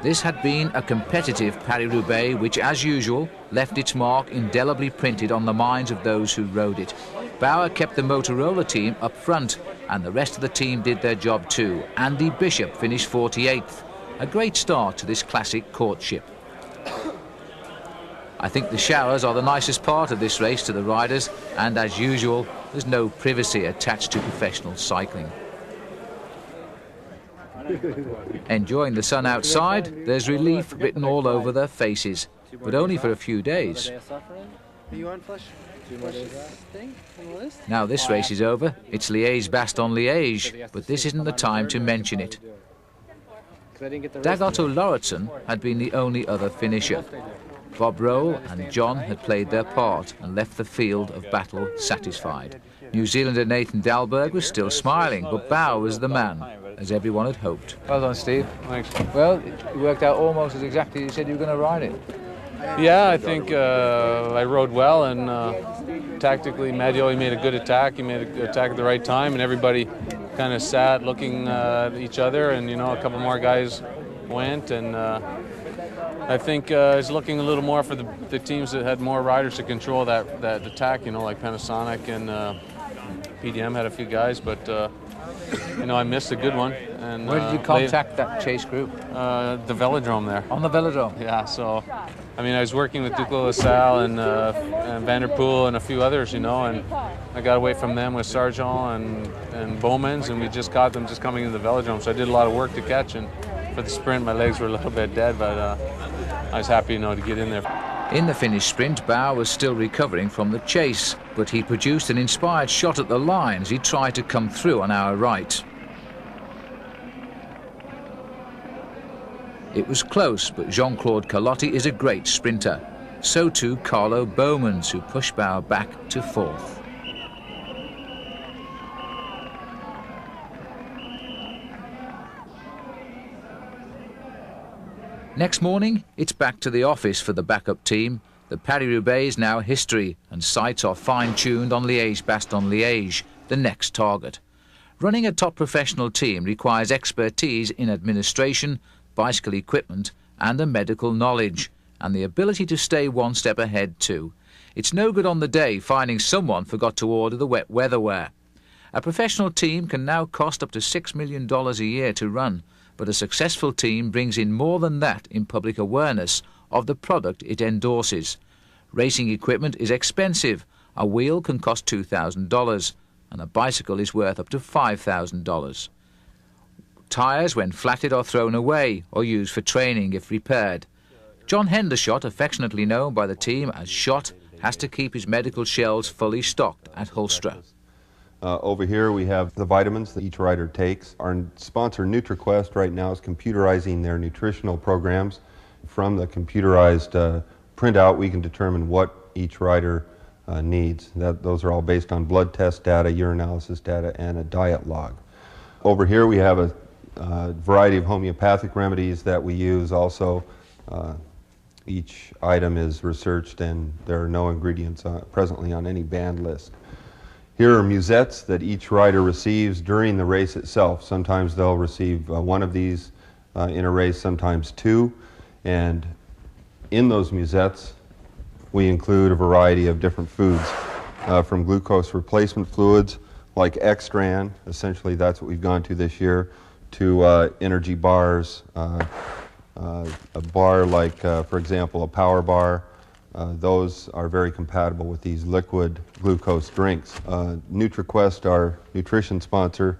This had been a competitive Paris-Roubaix which, as usual, left its mark indelibly printed on the minds of those who rode it. Bauer kept the Motorola team up front, and the rest of the team did their job too. Andy Bishop finished 48th. A great start to this classic courtship. I think the showers are the nicest part of this race to the riders, and as usual, there's no privacy attached to professional cycling. Enjoying the sun outside, there's relief written all over their faces, but only for a few days. Now this race is over, it's Leige Bastogne Liege, but this isn't the time to mention it. Dagotto Lauritsen had been the only other finisher. Bob Roll and John had played their part and left the field of battle satisfied. New Zealander Nathan Dahlberg was still smiling, but Bauer was the man, as everyone had hoped. Well done, Steve. Thanks. Well, it worked out almost as exactly as you said you were going to ride it. Yeah, I think I rode well, and tactically Madiot, he made a good attack. He made a good attack at the right time, and everybody kind of sat looking at each other, and, you know, a couple more guys went, and I think it's looking a little more for the teams that had more riders to control that attack, you know, like Panasonic and PDM had a few guys, but you know, I missed a good one. And where did you contact that chase group? The velodrome there. On the velodrome? Yeah, so I mean, I was working with Duclos LaSalle and Van der Poel and a few others, you know, and I got away from them with Sargent and Bowman's, and we just caught them just coming into the velodrome. So I did a lot of work to catch, and for the sprint, my legs were a little bit dead, but I was happy, you know, to get in there. In the finished sprint, Bauer was still recovering from the chase, but he produced an inspired shot at the line as he tried to come through on our right. It was close, but Jean-Claude Colotti is a great sprinter. So too Carlo Bowmans, who pushed Bauer back to 4th. Next morning, it's back to the office for the backup team. The Paris-Roubaix is now history, and sights are fine-tuned on Leige Bastogne Liege, the next target. Running a top professional team requires expertise in administration, bicycle equipment, and a medical knowledge, and the ability to stay one step ahead too. It's no good on the day finding someone forgot to order the wet weather wear. A professional team can now cost up to $6 million a year to run, but a successful team brings in more than that in public awareness of the product it endorses. Racing equipment is expensive. A wheel can cost $2,000, and a bicycle is worth up to $5,000. Tyres, when flatted, are thrown away or used for training if repaired. John Hendershot, affectionately known by the team as Shot, has to keep his medical shelves fully stocked at Hulstra. Over here we have the vitamins that each rider takes. Our sponsor NutriQuest right now is computerizing their nutritional programs. From the computerized printout we can determine what each rider needs. Those are all based on blood test data, urinalysis data, and a diet log. Over here we have a variety of homeopathic remedies that we use also. Each item is researched and there are no ingredients presently on any banned list. Here are musettes that each rider receives during the race itself. Sometimes they'll receive one of these in a race, sometimes two. And in those musettes we include a variety of different foods, from glucose replacement fluids like Extran, essentially that's what we've gone to this year, to energy bars, a bar like, for example, a power bar. Those are very compatible with these liquid glucose drinks. NutriQuest, our nutrition sponsor,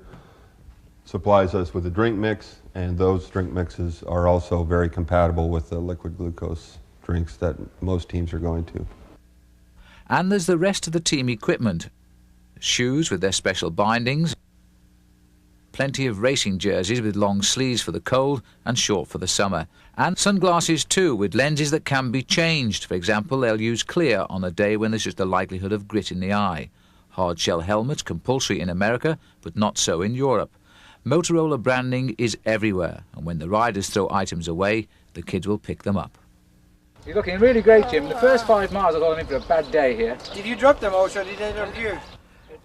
supplies us with a drink mix, and those drink mixes are also very compatible with the liquid glucose drinks that most teams are going to. And there's the rest of the team equipment. Shoes with their special bindings, plenty of racing jerseys with long sleeves for the cold and short for the summer, and sunglasses too with lenses that can be changed. For example, they'll use clear on a day when there's just a likelihood of grit in the eye. Hard shell helmets compulsory in America, but not so in Europe. Motorola branding is everywhere, and when the riders throw items away, the kids will pick them up. You're looking really great, Jim. The first 5 miles I got in for a bad day here. Did you drop them also? Did they drop you?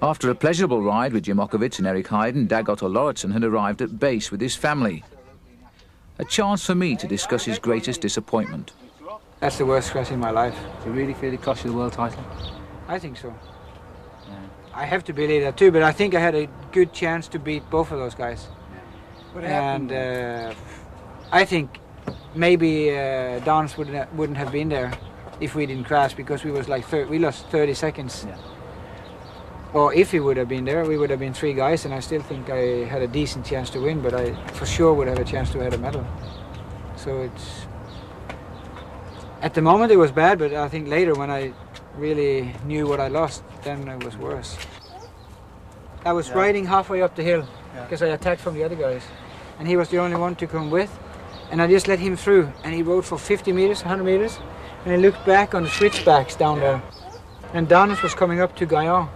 After a pleasurable ride with Jim Okovits and Eric Heiden, Dag Otto Lauritsen had arrived at base with his family. A chance for me to discuss his greatest disappointment. That's the worst crash in my life. Do you really feel it cost you the world title? I think so. Yeah. I have to believe that too, but I think I had a good chance to beat both of those guys. What happened? And I think maybe Dons wouldn't have been there if we didn't crash, because we was like we lost 30 seconds. Yeah. Or if he would have been there, we would have been 3 guys, and I still think I had a decent chance to win, but I for sure would have a chance to have a medal. So it's... At the moment it was bad, but I think later when I really knew what I lost, then it was worse. I was riding halfway up the hill because I attacked from the other guys, and he was the only one to come with, and I just let him through, and he rode for 50 meters, 100 meters, and I looked back on the switchbacks down there, and Dons was coming up to Gaillard.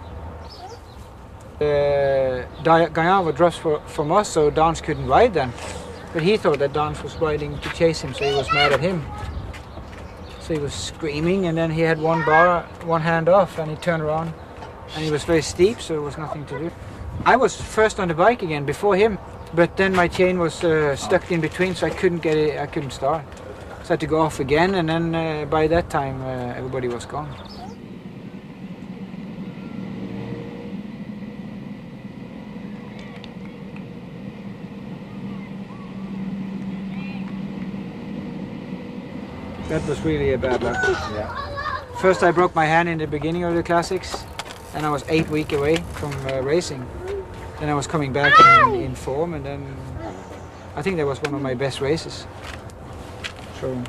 Gaillard was dropped from us, so Dons couldn't ride then. But he thought that Dons was riding to chase him, so he was mad at him. So he was screaming, and then he had one hand off, and he turned around, and it was very steep, so there was nothing to do. I was first on the bike again before him, but then my chain was stuck in between, so I couldn't get it. I couldn't start. So I had to go off again, and then by that time everybody was gone. That was really a bad luck. Yeah. First I broke my hand in the beginning of the classics, and I was 8 weeks away from racing. Then I was coming back in form, and then I think that was one of my best races. So.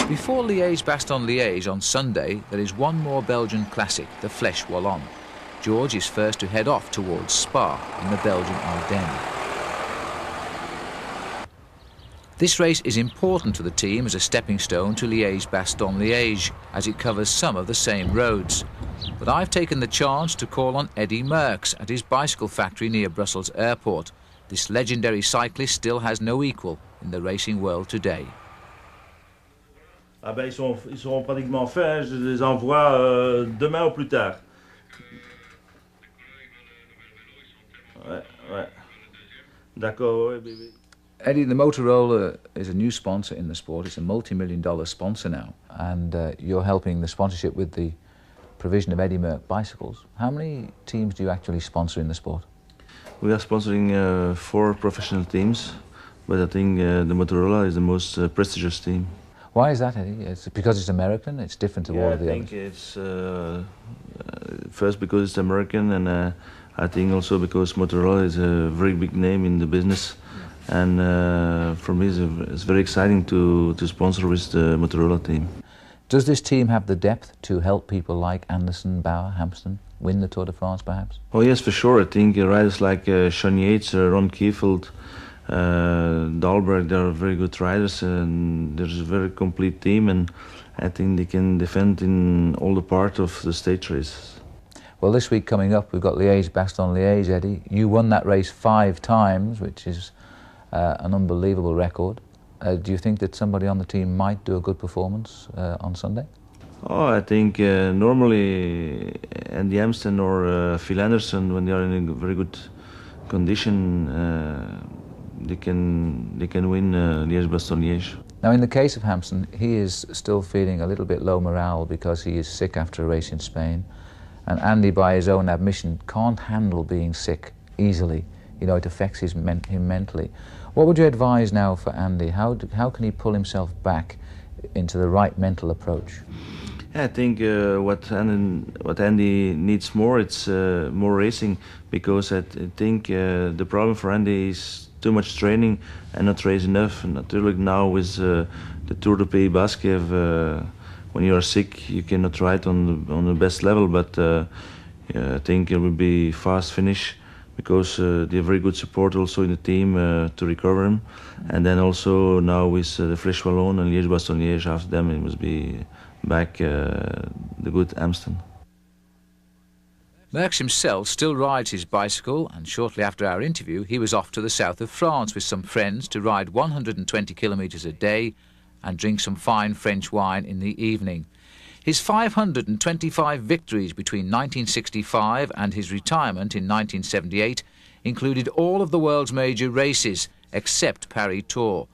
Before Leige Bastogne Liege on Sunday, there is one more Belgian classic, the Fleche Wallonne. George is first to head off towards Spa in the Belgian Ardennes. This race is important to the team as a stepping stone to Leige Bastogne Liege, as it covers some of the same roads. But I've taken the chance to call on Eddy Merckx at his bicycle factory near Brussels Airport. This legendary cyclist still has no equal in the racing world today. Ah ben, ils seront pratiquement faits, je les envoie demain ou plus tard. Ouais. D'accord, ouais, bébé. Eddie, the Motorola is a new sponsor in the sport. It's a multi-million-dollar sponsor now, and you're helping the sponsorship with the provision of Eddy Merckx bicycles. How many teams do you actually sponsor in the sport? We are sponsoring 4 professional teams, but I think the Motorola is the most prestigious team. Why is that, Eddie? It's because it's American? It's different to all of the others? I think it's first because it's American, and I think also because Motorola is a very big name in the business. And for me, it's very exciting to sponsor with the Motorola team. Does this team have the depth to help people like Anderson, Bauer, Hampsten win the Tour de France perhaps? Oh yes, for sure. I think riders like Sean Yates, Ron Kiefeld, Dahlberg, they are very good riders, and there's a very complete team, and I think they can defend in all the part of the stage races. Well, this week coming up, we've got Leige Bastogne Liege, Eddie. You won that race 5 times, which is an unbelievable record. Do you think that somebody on the team might do a good performance on Sunday? Oh, I think normally Andy Hampsten or Phil Anderson, when they are in a very good condition, they can win Liège Bastogne Liège. Now, in the case of Hampsten, he is still feeling a little bit low morale because he is sick after a race in Spain. And Andy, by his own admission, can't handle being sick easily. You know, it affects him mentally. What would you advise now for Andy? How can he pull himself back into the right mental approach? I think what Andy needs more, it's more racing, because I think the problem for Andy is too much training and not race enough. And naturally now with the Tour de Pays Basque, when you are sick, you cannot ride on the best level, but I think it will be fast finish, because they have very good support also in the team to recover him. And then also now with the Fleche Wallonne and Liège Bastogne Liège after them, it must be back the good Amstel. Merckx himself still rides his bicycle, and shortly after our interview he was off to the south of France with some friends to ride 120 kilometres a day and drink some fine French wine in the evening. His 525 victories between 1965 and his retirement in 1978 included all of the world's major races, except Paris Tour.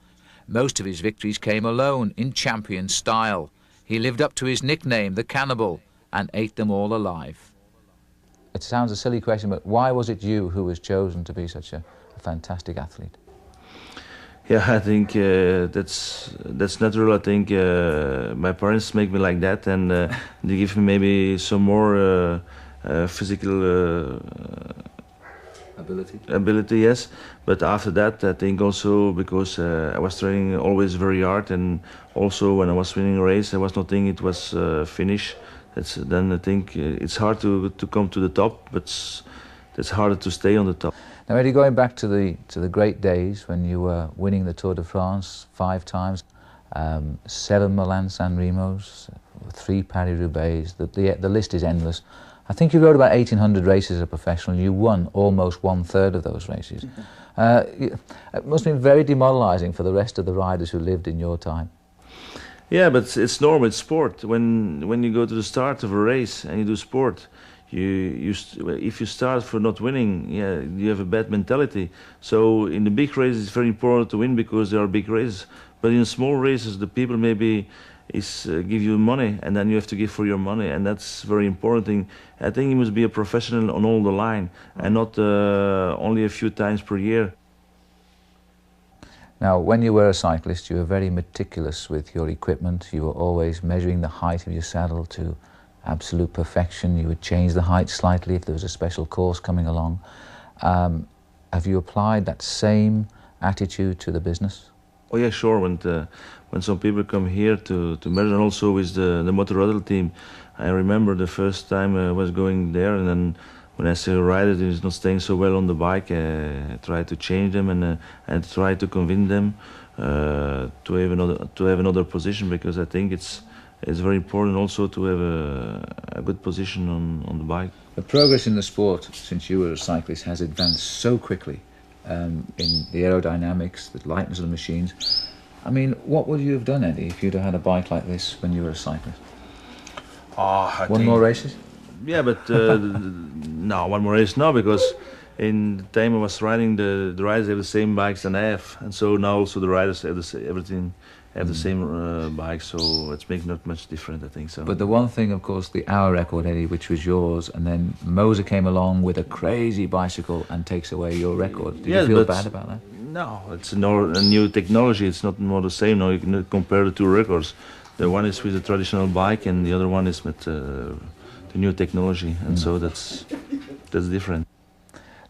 Most of his victories came alone, in champion style. He lived up to his nickname, the Cannibal, and ate them all alive. It sounds a silly question, but why was it you who was chosen to be such a fantastic athlete? Yeah, I think that's natural. I think my parents make me like that, and they give me maybe some more physical ability, yes. But after that, I think also because I was training always very hard, and also when I was winning a race, I was not thinking it was finished. Then I think it's hard to come to the top, but it's harder to stay on the top. Now, Eddie, going back to the great days when you were winning the Tour de France 5 times, 7 Milan-San Remos, 3 Paris-Roubaix, the list is endless. I think you rode about 1,800 races as a professional. You won almost 1/3 of those races. It must have been very demoralising for the rest of the riders who lived in your time. Yeah, but it's normal. It's sport. When you go to the start of a race and you do sport, if you start for not winning, yeah, you have a bad mentality. So in the big races, it's very important to win because they are big races. But in small races, the people maybe give you money, and then you have to give for your money, and that's very important thing. I think you must be a professional on all the line, and not only a few times per year. Now, when you were a cyclist, you were very meticulous with your equipment. You were always measuring the height of your saddle to absolute perfection. You would change the height slightly if there was a special course coming along. Have you applied that same attitude to the business? Oh yeah, sure. When some people come here to measure, and also with the Motorola team, I remember the first time I was going there, and then when I see a rider that is not staying so well on the bike, I try to change them and try to convince them to have another position, because I think it's very important also to have a good position on the bike. The progress in the sport since you were a cyclist has advanced so quickly in the aerodynamics, the lightness of the machines. I mean, what would you have done, Eddie, if you'd have had a bike like this when you were a cyclist? One more races? Yeah, but no, one more race now, because in the time I was riding, the riders have the same bikes than I have, and so now also the riders have the same bike, so it's making not much different, I think so. But the one thing, of course, the hour record, Eddie, which was yours, and then Moser came along with a crazy bicycle and takes away your record. Did you feel bad about that? No, it's a new technology. It's not more the same. Now you can compare the 2 records. The one is with the traditional bike, and the other one is with the new technology, and so that's different.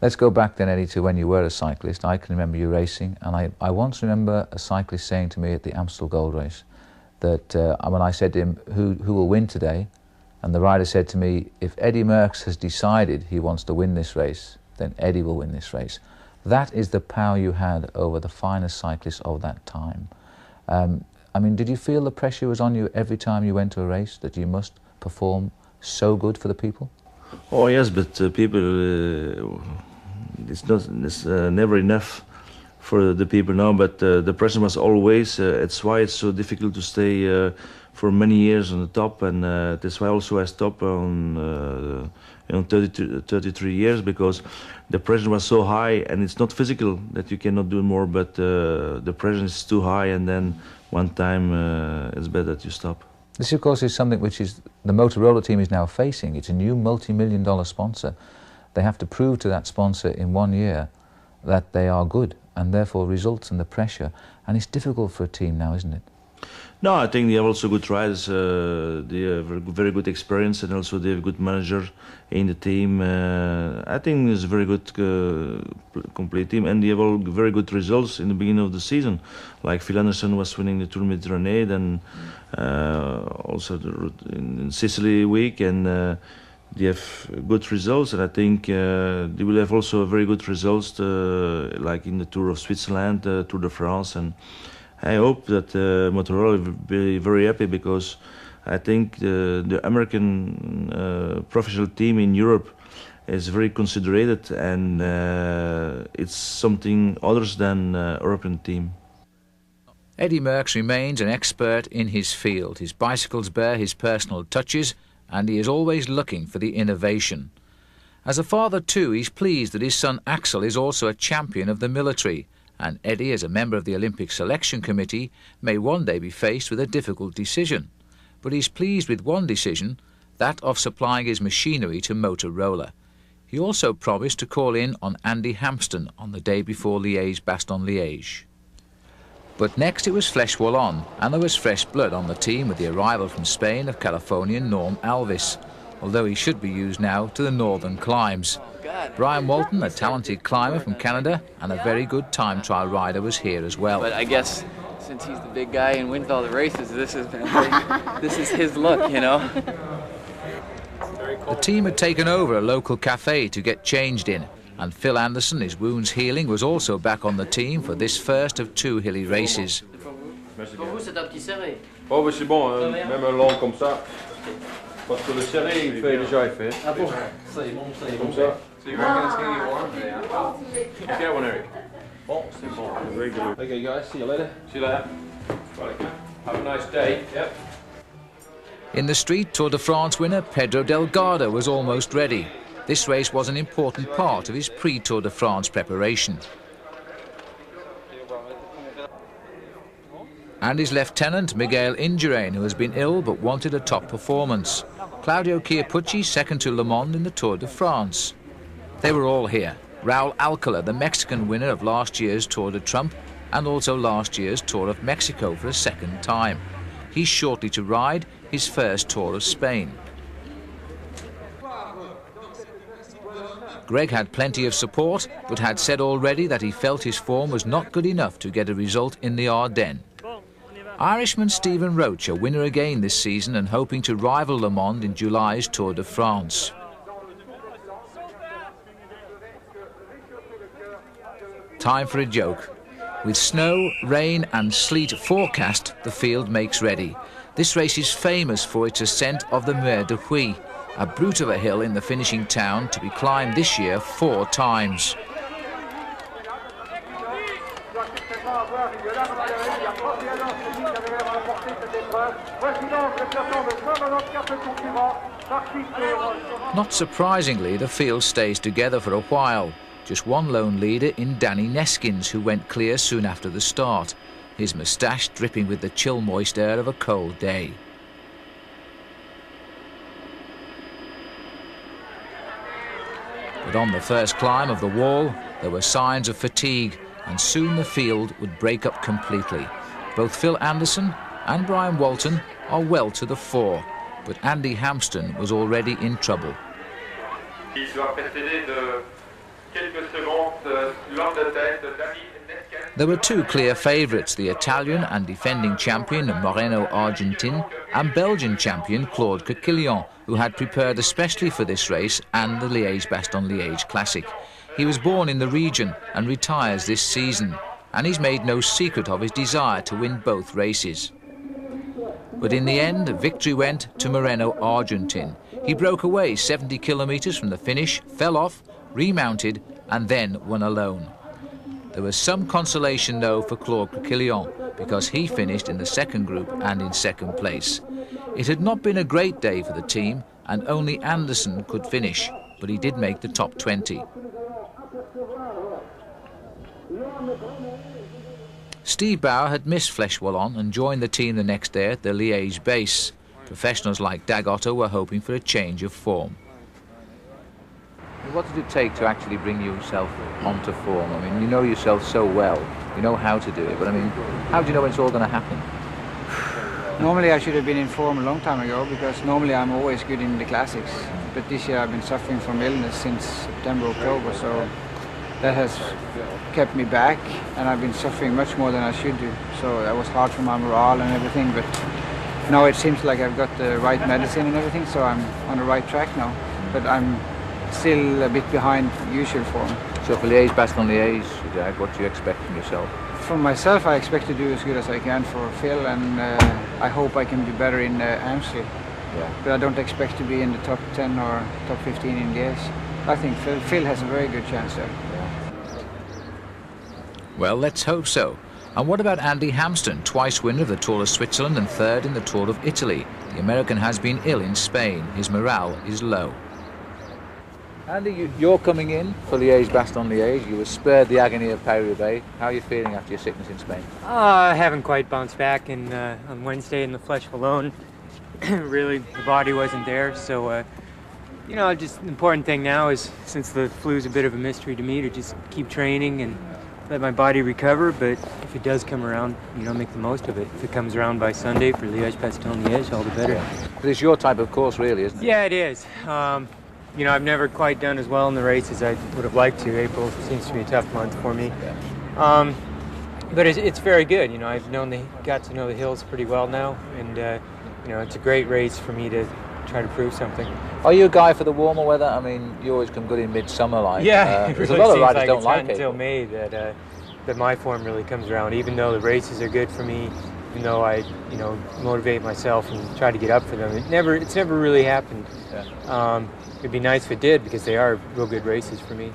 Let's go back then, Eddie, to when you were a cyclist. I can remember you racing, and I once remember a cyclist saying to me at the Amstel Gold Race, that when I said to him, who will win today? And the rider said to me, if Eddie Merckx has decided he wants to win this race, then Eddie will win this race. That is the power you had over the finest cyclists of that time. I mean, did you feel the pressure was on you every time you went to a race, that you must perform so good for the people? Oh yes, but people, it's never enough for the people now, but the pressure was always, it's why it's so difficult to stay for many years on the top, and that's why also I stopped on 33 years, because the pressure was so high, and it's not physical that you cannot do more, but the pressure is too high, and then one time it's better that you stop. This, of course, is something which is the Motorola team is now facing. It's a new multi-million-dollar sponsor. They have to prove to that sponsor in 1 year that they are good, and therefore results in the pressure. And it's difficult for a team now, isn't it? No, I think they have also good riders. They have very good experience, and also they have good manager in the team. I think it's a very good complete team, and they have all very good results in the beginning of the season. Like Phil Anderson was winning the Tour Mediterranean, and also in Sicily week, and they have good results. And I think they will have also very good results, like in the Tour of Switzerland, Tour de France, and I hope that Motorola will be very happy, because I think the American professional team in Europe is very considered, and it's something other than European team. Eddie Merckx remains an expert in his field. His bicycles bear his personal touches, and he is always looking for the innovation. As a father too, he's pleased that his son Axel is also a champion of the military, and Eddie, as a member of the Olympic Selection Committee, may one day be faced with a difficult decision. But he's pleased with one decision, that of supplying his machinery to Motorola. He also promised to call in on Andy Hampsten on the day before Leige Bastogne Liege. But next it was Fleche Wallonne, and there was fresh blood on the team with the arrival from Spain of Californian Norm Alvis, although he should be used now to the northern climbs. Brian Walton, a talented climber from Canada and a very good time trial rider, was here as well. But I guess since he's the big guy and wins all the races, this is his look, you know. The team had taken over a local cafe to get changed in, and Phil Anderson, his wounds healing, was also back on the team for this first of 2 hilly races. Oh, mais c'est bon, même un long comme ça. Parce que le serré, il fait déjà effet. Ah bon? C'est bon, c'est comme ça. So you reckon it's going to get warm? Yeah. Get one, Eric. Oh, c'est bon. Okay, guys, see you later. See you later. Right, have a nice day. Yep. In the street, Tour de France winner Pedro Delgado was almost ready. This race was an important part of his pre-Tour de France preparation. And his lieutenant, Miguel Indurain, who has been ill but wanted a top performance. Claudio Chiappucci, second to Le Monde in the Tour de France. They were all here. Raul Alcala, the Mexican winner of last year's Tour de Trump and also last year's Tour of Mexico for a second time. He's shortly to ride his first Tour of Spain. Greg had plenty of support, but had said already that he felt his form was not good enough to get a result in the Ardennes. Irishman Stephen Roach, a winner again this season and hoping to rival Le Monde in July's Tour de France. Time for a joke. With snow, rain and sleet forecast, the field makes ready. This race is famous for its ascent of the Mer de Huy, a brute of a hill in the finishing town to be climbed this year 4 times. Not surprisingly, the field stays together for a while. Just one lone leader in Danny Neskins, who went clear soon after the start, his moustache dripping with the chill moist air of a cold day. But on the first climb of the wall, there were signs of fatigue, and soon the field would break up completely. Both Phil Anderson and Brian Walton are well to the fore, but Andy Hampsten was already in trouble. Il doit précéder de quelques secondes lors de tête d'Andy Neskins. There were two clear favourites, the Italian and defending champion Moreno Argentin and Belgian champion Claude Coquillon, who had prepared especially for this race and the Leige Bastogne Liege Classic. He was born in the region and retires this season, and he's made no secret of his desire to win both races. But in the end, victory went to Moreno Argentin. He broke away 70 kilometres from the finish, fell off, remounted and then won alone. There was some consolation though for Claude Coquillon, because he finished in the second group and in second place. It had not been a great day for the team and only Anderson could finish, but he did make the top 20. Steve Bauer had missed Fleche Wallonne and joined the team the next day at the Liège base. Professionals like Dag Otto were hoping for a change of form. What did it take to actually bring yourself onto form? I mean, you know yourself so well, you know how to do it, but I mean, how do you know when it's all going to happen? Normally I should have been in form a long time ago, because normally I'm always good in the classics. But this year I've been suffering from illness since September, October, so that has kept me back, and I've been suffering much more than I should do. So that was hard for my morale and everything, but now it seems like I've got the right medicine and everything, so I'm on the right track now. But I'm still a bit behind usual form. So for Leige Bastogne Liege, Dag, what do you expect from yourself? For myself, I expect to do as good as I can for Phil, and I hope I can do better in Amstel. Yeah. But I don't expect to be in the top 10 or top 15 in Liège. I think Phil has a very good chance there. Yeah. Well, let's hope so. And what about Andy Hampsten, twice winner of the Tour of Switzerland and third in the Tour of Italy? The American has been ill in Spain. His morale is low. Andy, you're coming in for Liège Bastogne Liège. You were spared the agony of Paris-Roubaix. How are you feeling after your sickness in Spain? I haven't quite bounced back on Wednesday in the Fleche Wallonne. Really, the body wasn't there. So, you know, just the important thing now is, since the flu's a bit of a mystery to me, to just keep training and let my body recover. But if it does come around, you know, make the most of it. If it comes around by Sunday for Liège Bastogne Liège, all the better. Yeah. But it's your type of course, really, isn't it? Yeah, it is. You know, I've never quite done as well in the race as I would have liked to. April seems to be a tough month for me. Yeah. But it's very good. You know, I've got to know the hills pretty well now, and you know, it's a great race for me to try to prove something. Are you a guy for the warmer weather? I mean, you always come good in midsummer, like. Yeah, there's a lot of riders don't like it. It's not until May that my form really comes around. Even though the races are good for me, even though I, you know, motivate myself and try to get up for them, it's never really happened. Yeah. It'd be nice if it did, because they are real good races for me.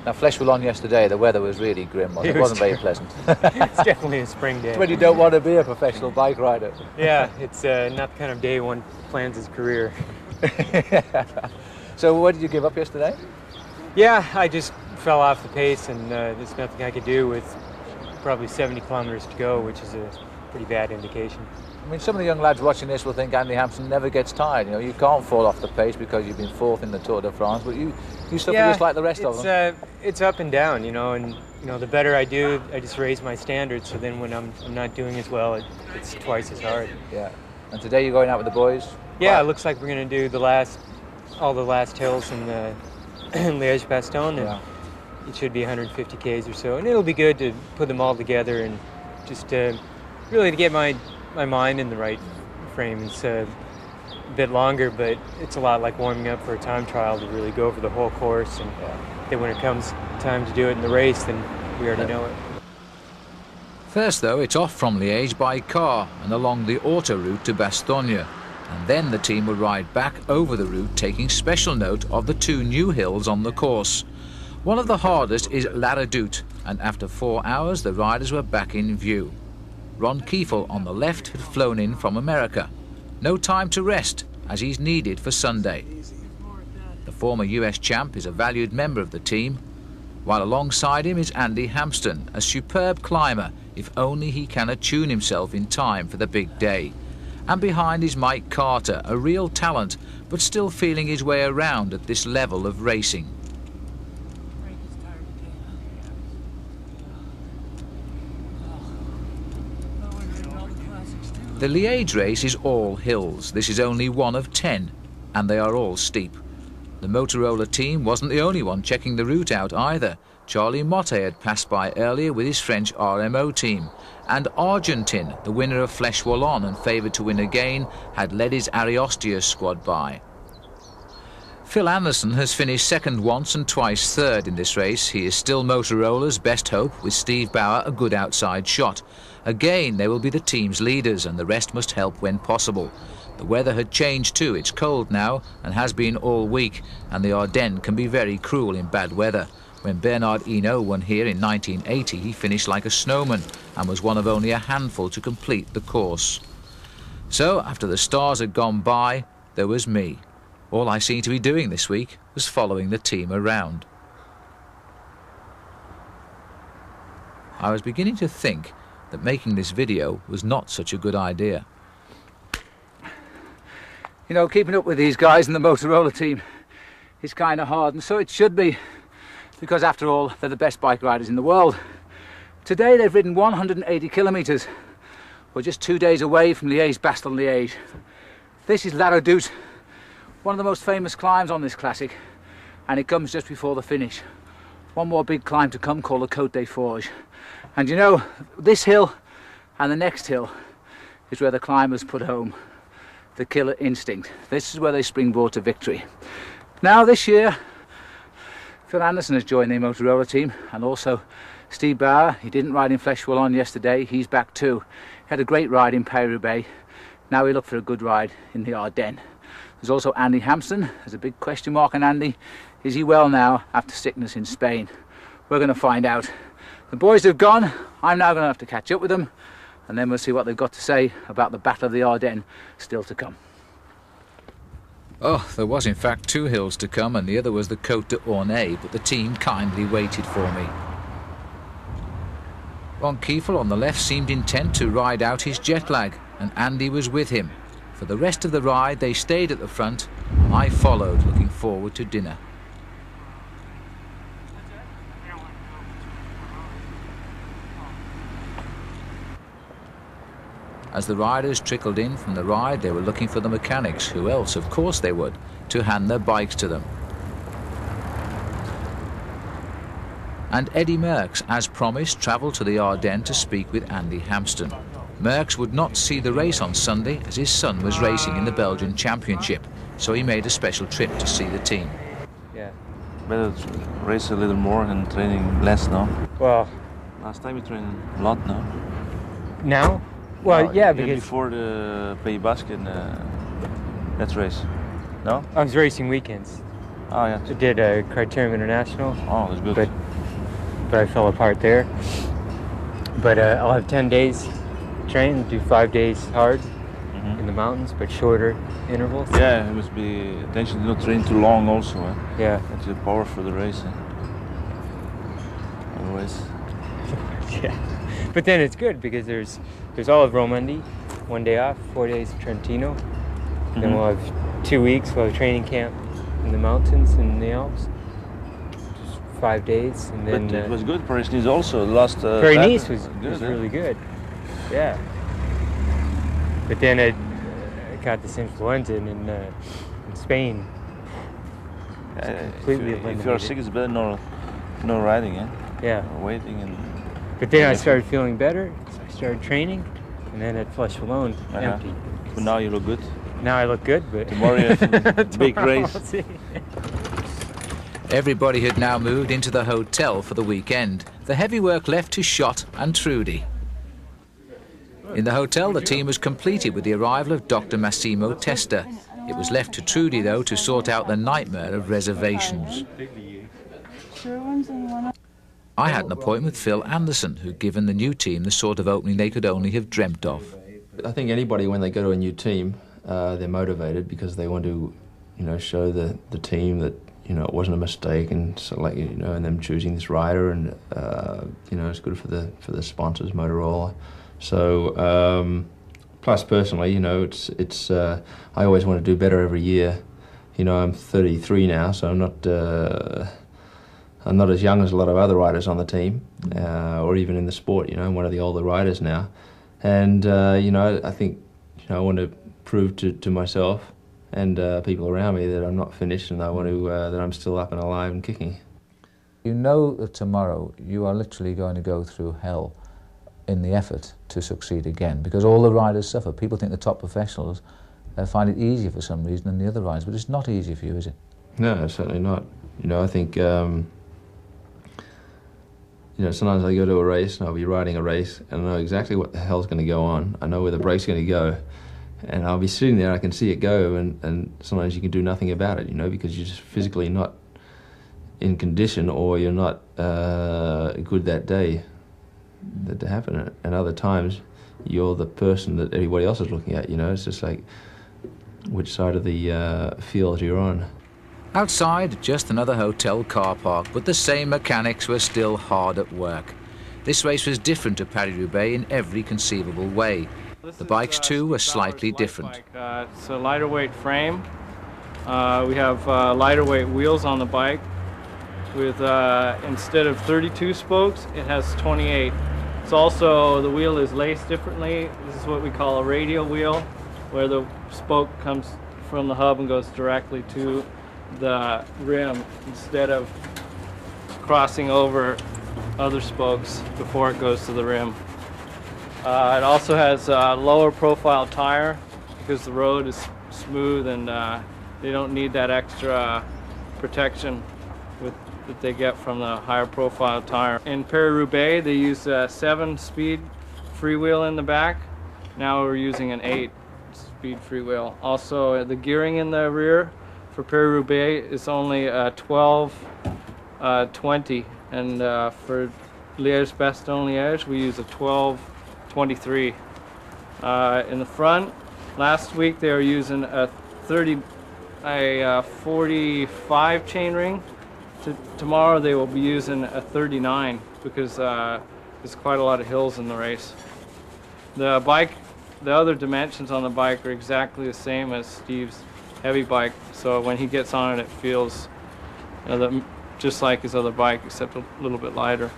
Now, Fleche Wallonne yesterday, the weather was really grim. It wasn't very pleasant. It's definitely a spring day. It's when you don't want to be a professional bike rider. Yeah, it's not the kind of day one plans his career. So what did you give up yesterday? Yeah, I just fell off the pace, and there's nothing I could do with probably 70 kilometers to go, which is a pretty bad indication. I mean, some of the young lads watching this will think Andy Hampsten never gets tired. You know, you can't fall off the pace because you've been fourth in the Tour de France, but you suffer just like the rest of them. It's up and down, you know, and you know, the better I do, I just raise my standards. So then when I'm not doing as well, it's twice as hard. Yeah. And today you're going out with the boys? Yeah, it looks like we're going to do all the last hills in the Liège Bastogne, and it should be 150 Ks or so, and it'll be good to put them all together and just really to get my mind in the right frame. It's a bit longer, but it's a lot like warming up for a time trial to really go over the whole course, and then when it comes time to do it in the race, then we already know it. First though, it's off from Liège by car and along the auto route to Bastogne, and then the team will ride back over the route, taking special note of the two new hills on the course. One of the hardest is La Redoute, and after 4 hours the riders were back in view. Ron Kiefel on the left had flown in from America. No time to rest, as he's needed for Sunday. The former US champ is a valued member of the team, while alongside him is Andy Hampsten, a superb climber, if only he can attune himself in time for the big day. And behind is Mike Carter, a real talent, but still feeling his way around at this level of racing. The Liège race is all hills. This is only one of 10, and they are all steep. The Motorola team wasn't the only one checking the route out either. Charlie Motte had passed by earlier with his French RMO team, and Argentin, the winner of Fleche Wallonne and favoured to win again, had led his Ariostia squad by. Phil Anderson has finished second once and twice third in this race. He is still Motorola's best hope, with Steve Bauer a good outside shot. Again, they will be the team's leaders, and the rest must help when possible. The weather had changed too. It's cold now and has been all week, and the Ardennes can be very cruel in bad weather. When Bernard Hinault won here in 1980, he finished like a snowman and was one of only a handful to complete the course. So, after the stars had gone by, there was me. All I seemed to be doing this week was following the team around. I was beginning to think that making this video was not such a good idea. You know, keeping up with these guys in the Motorola team is kind of hard, and so it should be, because after all, they're the best bike riders in the world. Today they've ridden 180 kilometres. We're just 2 days away from Leige Bastogne Liege. This is La Redoute, one of the most famous climbs on this classic, and it comes just before the finish. One more big climb to come called the Côte des Forges. And you know, this hill and the next hill is where the climbers put home the killer instinct. This is where they springboard to victory. Now this year, Phil Anderson has joined the Motorola team, and also Steve Bauer. He didn't ride in Fleche Wallonne yesterday, he's back too. He had a great ride in Paris-Roubaix. Now we look for a good ride in the Ardennes. There's also Andy Hampsten. There's a big question mark on Andy. Is he well now after sickness in Spain? We're going to find out. The boys have gone. I'm now going to have to catch up with them, and then we'll see what they've got to say about the Battle of the Ardennes still to come. Oh, there was in fact 2 hills to come, and the other was the Côte d'Ornay, but the team kindly waited for me. Ron Kiefel on the left seemed intent to ride out his jet lag, and Andy was with him. For the rest of the ride they stayed at the front. I followed, looking forward to dinner. As the riders trickled in from the ride, they were looking for the mechanics, who else, of course they would, to hand their bikes to them. And Eddie Merckx, as promised, travelled to the Ardennes to speak with Andy Hampsten. Merckx would not see the race on Sunday as his son was racing in the Belgian Championship, so he made a special trip to see the team. Yeah, better to race a little more and training less now. Well, last time you trained a lot now. Now? Well, yeah, because before the Pays Basque and that race. No? I was racing weekends. Oh yeah. I did a Critérium International. Oh, that's good. But I fell apart there. But I'll have 10 days train, do 5 days hard in the mountains, but shorter intervals. Yeah, it must be attention to not train too long also. Yeah. That's the power for the race. Otherwise. Yeah. But then it's good because there's all of Romandy, 1 day off, 4 days in Trentino. Then we'll have 2 weeks, we'll have training camp in the mountains in the Alps. Just 5 days, and then. But it was good. Paris-Nice also last. Paris-Nice was really good. Yeah. But then I got this influenza in Spain. Completely if you're sick, it's better no riding, yeah. Yeah. Or waiting and. But then I started feeling better, so I started training, and then at Fleche Wallonne, empty. But now you look good. Now I look good, but tomorrow you have a big race. Everybody had now moved into the hotel for the weekend. The heavy work left to Schott and Trudy. In the hotel, the team was completed with the arrival of Dr. Massimo Testa. It was left to Trudy, though, to sort out the nightmare of reservations. I had an appointment with Phil Anderson, who'd given the new team the sort of opening they could only have dreamt of. I think anybody, when they go to a new team, they're motivated because they want to, show the team that, it wasn't a mistake, and so and them choosing this rider, and it's good for the sponsors, Motorola. So, plus personally, it's I always want to do better every year. I'm 33 now, so I'm not as young as a lot of other riders on the team, or even in the sport. I'm one of the older riders now, and I think I want to prove to myself and people around me that I'm not finished, and I want to that I'm still up and alive and kicking. You know that tomorrow you are literally going to go through hell in the effort to succeed again, because all the riders suffer. People think the top professionals find it easier for some reason than the other riders, but it's not easy for you, is it? No, certainly not. You know, I think, you know, sometimes I go to a race and I'll be riding a race and I know exactly what the hell's going to go on. I know where the brake's going to go, and I'll be sitting there, I can see it go, and sometimes you can do nothing about it, you know, because you're just physically not in condition, or you're not good that day that to happen. And other times you're the person that everybody else is looking at, you know. It's just like which side of the field you're on. Outside, just another hotel car park, but the same mechanics were still hard at work. This race was different to Paris-Roubaix in every conceivable way. The bikes too were slightly different. It's a lighter weight frame. We have lighter weight wheels on the bike. With instead of 32 spokes, it has 28. It's also, the wheel is laced differently. This is what we call a radial wheel, where the spoke comes from the hub and goes directly to the rim instead of crossing over other spokes before it goes to the rim. It also has a lower profile tire because the road is smooth, and they don't need that extra protection that they get from the higher profile tire. In Paris-Roubaix, they use a 7-speed freewheel in the back. Now we're using an 8-speed freewheel. Also, the gearing in the rear for Paris-Roubaix is only 12-20, and for Leige Bastogne Liege, we use a 12-23. In the front, last week they were using a 45 chainring. Tomorrow they will be using a 39 because there's quite a lot of hills in the race. The other dimensions on the bike are exactly the same as Steve's heavy bike, so when he gets on it, it feels just like his other bike, except a little bit lighter.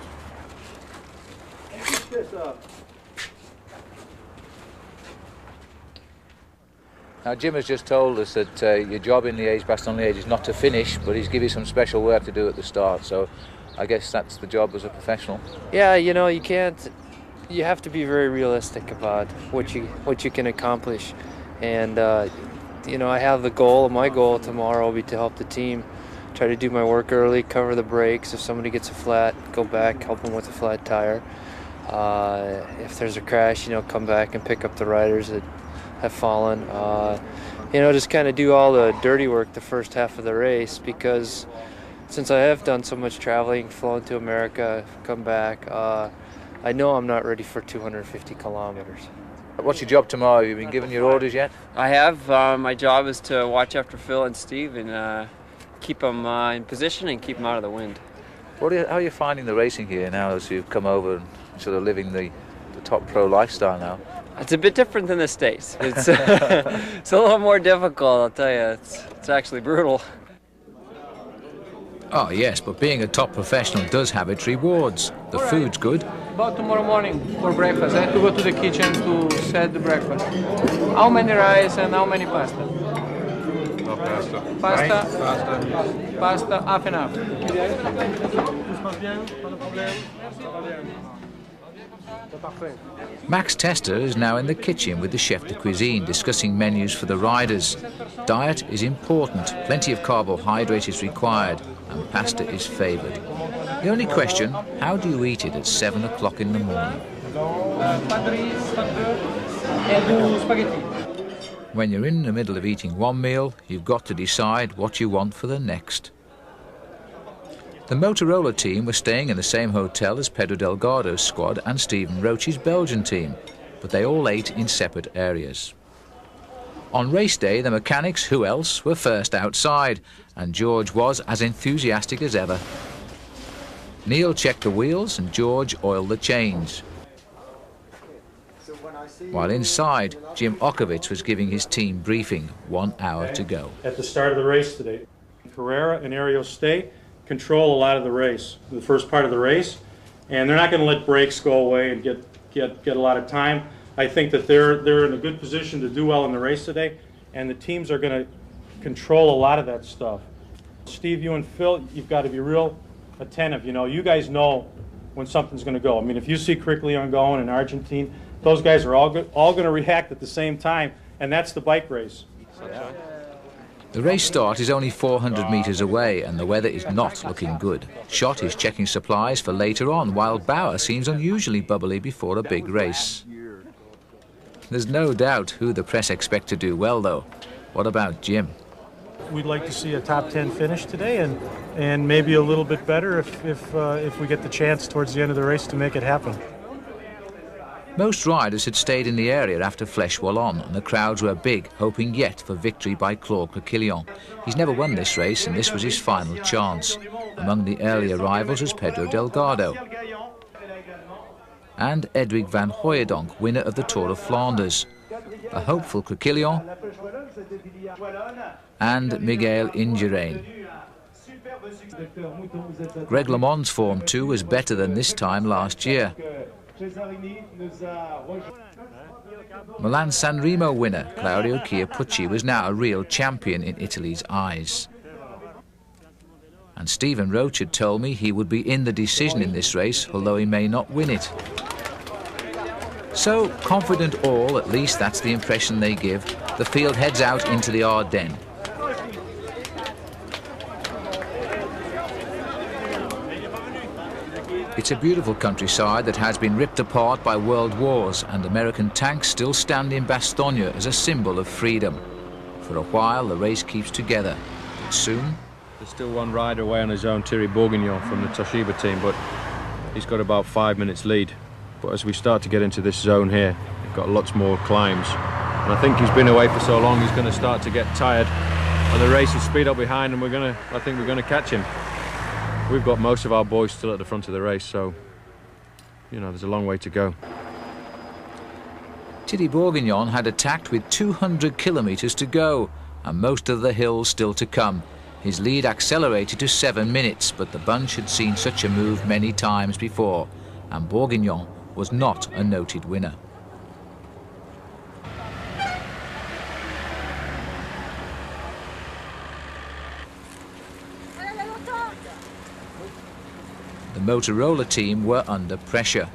Now, Jim has just told us that your job in Leige Bastogne Liege is not to finish, but he's given you some special work to do at the start, so I guess that's the job as a professional. Yeah, you know, you have to be very realistic about what you can accomplish. And, you know, I have the goal, my goal tomorrow will be to help the team, try to do my work early, cover the brakes. If somebody gets a flat, go back, help them with a flat tire. If there's a crash, you know, come back and pick up the riders that have fallen. You know, just kind of do all the dirty work the first half of the race, because since I have done so much traveling, flown to America, come back, I know I'm not ready for 250 kilometers. What's your job tomorrow? Have you been given your orders yet? I have. My job is to watch after Phil and Steve and keep them in position and keep them out of the wind. How are you finding the racing here now as you've come over and sort of living the top pro lifestyle now? It's a bit different than the States. It's it's a little more difficult, I'll tell you. It's actually brutal. Oh yes, but being a top professional does have its rewards. The food's good. About tomorrow morning for breakfast, I have to go to the kitchen to set the breakfast. How many rice and how many pasta? No pasta. Pasta? Pasta, half and half. Max Tester is now in the kitchen with the chef de cuisine discussing menus for the riders. Diet is important, plenty of carbohydrate is required, and pasta is favoured. The only question, how do you eat it at 7 o'clock in the morning? When you're in the middle of eating one meal, you've got to decide what you want for the next. The Motorola team were staying in the same hotel as Pedro Delgado's squad and Stephen Roach's Belgian team, but they all ate in separate areas. On race day, the mechanics, who else, were first outside, and George was as enthusiastic as ever. Neil checked the wheels and George oiled the chains. While inside, Jim Okovits was giving his team briefing, 1 hour to go. At the start of the race today, Carrera and Ario Stay control a lot of the race, the first part of the race, and they're not going to let brakes go away and get a lot of time. I think that they're in a good position to do well in the race today, and the teams are going to control a lot of that stuff. Steve, you and Phil, you've got to be real attentive. You know, you guys know when something's going to go. I mean, if you see Critérium going in Argentine, those guys are all going to react at the same time, and that's the bike race. The race start is only 400 metres away and the weather is not looking good. Schott is checking supplies for later on, while Bauer seems unusually bubbly before a big race. There's no doubt who the press expect to do well, though. What about Jim? We'd like to see a top 10 finish today, and maybe a little bit better if we get the chance towards the end of the race to make it happen. Most riders had stayed in the area after Fleche Wallonne, and the crowds were big, hoping yet for victory by Claude Critérium. He's never won this race, and this was his final chance. Among the earlier rivals was Pedro Delgado and Edwig van Hooijdonk, winner of the Tour of Flanders, a hopeful Critérium, and Miguel Indurain. Greg LeMond's form too was better than this time last year. Milan Sanremo winner Claudio Chiappucci was now a real champion in Italy's eyes. And Stephen Roach had told me he would be in the decision in this race, although he may not win it. So, confident all, at least that's the impression they give, the field heads out into the Ardennes. It's a beautiful countryside that has been ripped apart by world wars, and American tanks still stand in Bastogne as a symbol of freedom. For a while the race keeps together, but soon... There's still one rider away on his own, Thierry Bourguignon from the Toshiba team, but he's got about 5 minutes lead. But as we start to get into this zone here, we've got lots more climbs. And I think he's been away for so long, he's going to start to get tired. And the race will speed up behind, and I think we're going to catch him. We've got most of our boys still at the front of the race, so, you know, there's a long way to go. Thierry Bourguignon had attacked with 200 kilometres to go, and most of the hills still to come. His lead accelerated to 7 minutes, but the bunch had seen such a move many times before, and Bourguignon was not a noted winner. The Motorola team were under pressure,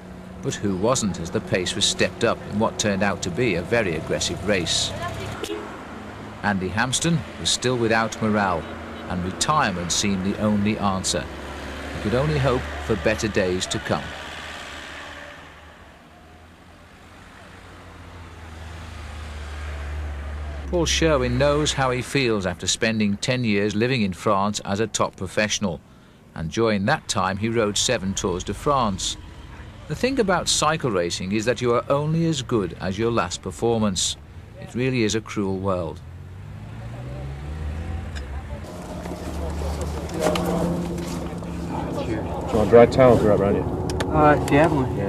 but who wasn't as the pace was stepped up in what turned out to be a very aggressive race. Andy Hampston was still without morale, and retirement seemed the only answer. He could only hope for better days to come. Paul Sherwin knows how he feels after spending 10 years living in France as a top professional. And during that time he rode 7 Tours de France. The thing about cycle racing is that you are only as good as your last performance. It really is a cruel world. Do you want dry towels wrapped around you? Do you have one? Yeah.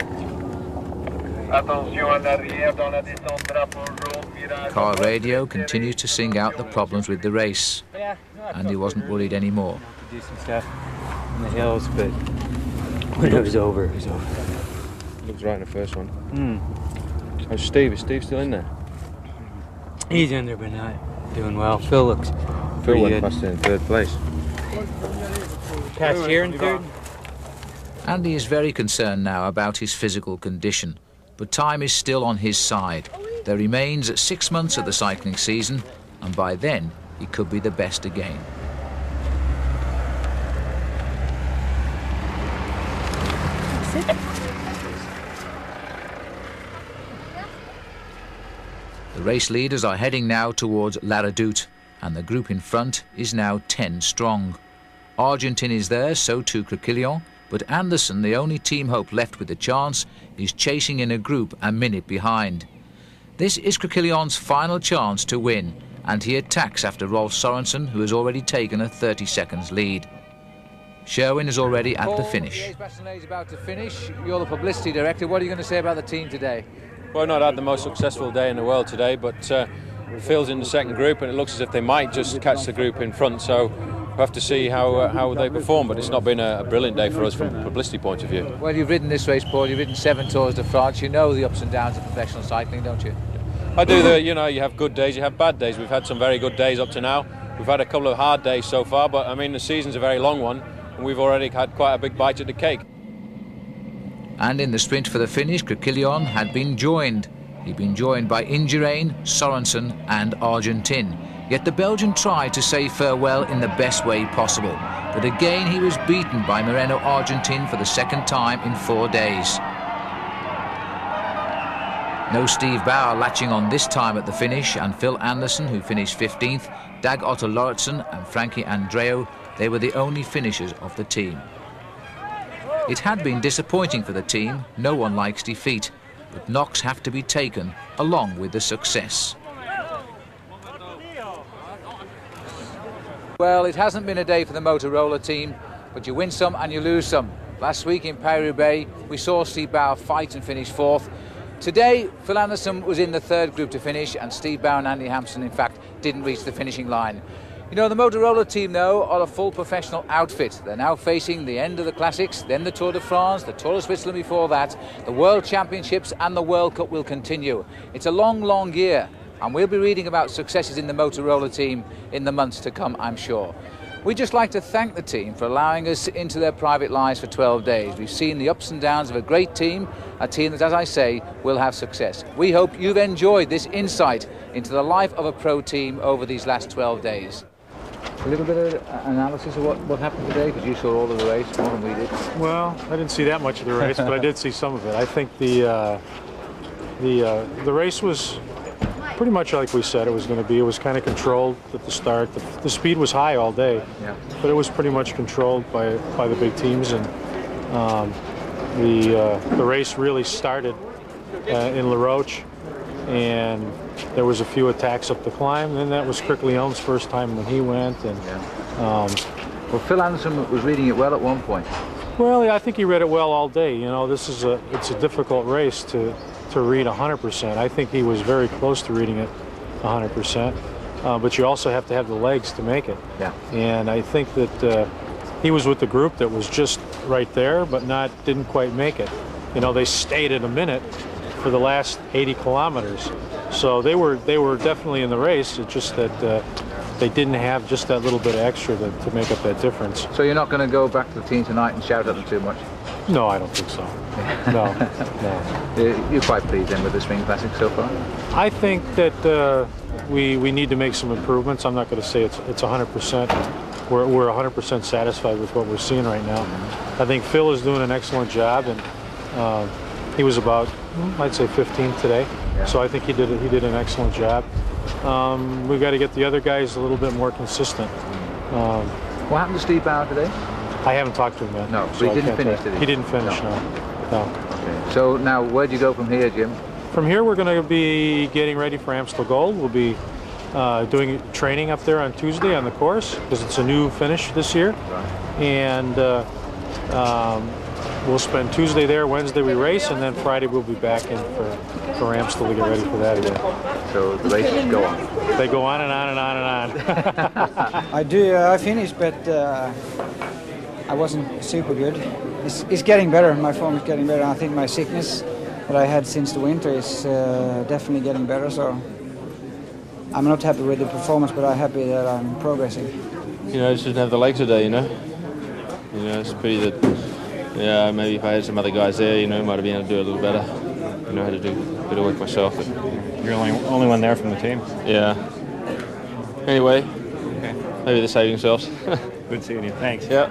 Car radio continues to sing out the problems with the race. And he wasn't worried anymore. Do some stuff in the hills, but when it was over, it was over. Looks right in the first one. How's Steve? Is Steve still in there? He's in there, but not doing well. Phil looks Phil went good. past in 3rd place. Past here in 3rd? Andy is very concerned now about his physical condition, but time is still on his side. There remains 6 months of the cycling season, and by then he could be the best again. The race leaders are heading now towards La Redoute, and the group in front is now 10 strong. Argentin is there, so too Critérium, but Anderson, the only team hope left with a chance, is chasing in a group a minute behind. This is Critérium's final chance to win, and he attacks after Rolf Sorensen, who has already taken a 30 seconds lead. Sherwin is already at the finish. Leige Bastogne Liege is about to finish. You're the publicity director. What are you going to say about the team today? Well, not had the most successful day in the world today, but Phil's in the second group, and it looks as if they might just catch the group in front. So we'll have to see how they perform. But it's not been a brilliant day for us from a publicity point of view. Well, you've ridden this race, Paul. You've ridden 7 Tours de France. You know the ups and downs of professional cycling, don't you? I do. You know, you have good days, you have bad days. We've had some very good days up to now. We've had a couple of hard days so far, but I mean the season's a very long one. and we've already had quite a big bite at the cake. And in the sprint for the finish, Critérium had been joined. He'd been joined by Indurain, Sorensen and Argentin. Yet the Belgian tried to say farewell in the best way possible. But again he was beaten by Moreno Argentin for the second time in 4 days. No Steve Bauer latching on this time at the finish, and Phil Anderson, who finished 15th, Dag Otto Lauritsen and Frankie Andreu, they were the only finishers of the team. It had been disappointing for the team. No one likes defeat, but knocks have to be taken along with the success. Well, it hasn't been a day for the Motorola team, but you win some and you lose some. Last week in Paris-Roubaix, we saw Steve Bauer fight and finish 4th. Today, Phil Anderson was in the 3rd group to finish, and Steve Bauer and Andy Hampson, in fact, didn't reach the finishing line. You know, the Motorola team, though, are a full professional outfit. They're now facing the end of the Classics, then the Tour de France, the Tour of Switzerland before that, the World Championships and the World Cup will continue. It's a long, long year, and we'll be reading about successes in the Motorola team in the months to come, I'm sure. We'd just like to thank the team for allowing us into their private lives for 12 days. We've seen the ups and downs of a great team, a team that, as I say, will have success. We hope you've enjoyed this insight into the life of a pro team over these last 12 days. A little bit of analysis of what happened today, because you saw all of the race more than we did. Well, I didn't see that much of the race, but I did see some of it. I think the race was pretty much like we said it was going to be. It was kind of controlled at the start. The speed was high all day, yeah, but it was pretty much controlled by the big teams, and the race really started in La Roche, and there was a few attacks up the climb, and that was Critérium's first time when he went. And well, Phil Anderson was reading it well at one point. Well, I think he read it well all day. You know, it's a difficult race to read 100%. I think he was very close to reading it 100%, but you also have to have the legs to make it. Yeah. And I think that he was with the group that was just right there, but didn't quite make it. You know, they stayed at a minute for the last 80 kilometers, so they were definitely in the race. It's just that they didn't have just that little bit of extra to make up that difference. So you're not going to go back to the team tonight and shout at them too much? No, I don't think so. No. You're quite pleased then with the Spring Classic so far? I think that we need to make some improvements. I'm not going to say it's 100%. We're 100% satisfied with what we're seeing right now. I think Phil is doing an excellent job, and he was about, I'd say, 15th today. Yeah. So I think he did an excellent job. We've got to get the other guys a little bit more consistent. What happened to Steve Bauer today? I haven't talked to him yet. No, so he didn't finish, did he? He didn't finish, no. Okay. So now, where do you go from here, Jim? From here, we're going to be getting ready for Amstel Gold. We'll be doing training up there on Tuesday on the course, because it's a new finish this year. Right. And we'll spend Tuesday there, Wednesday we race, and then Friday we'll be back in for Amstel to get ready for that again. So the races go on? They go on and on and on and on. I finished, but I wasn't super good. It's getting better. My form is getting better. I think my sickness that I had since the winter is definitely getting better. So I'm not happy with the performance, but I'm happy that I'm progressing. You know, I just didn't have the legs today. You know, it's pretty that. Yeah, maybe if I had some other guys there, you know, might have been able to do it a little better. You know, I had to do a bit of work myself. But you're the only one there from the team. Yeah. Anyway, maybe they're saving themselves. Good seeing you. Thanks. Yeah.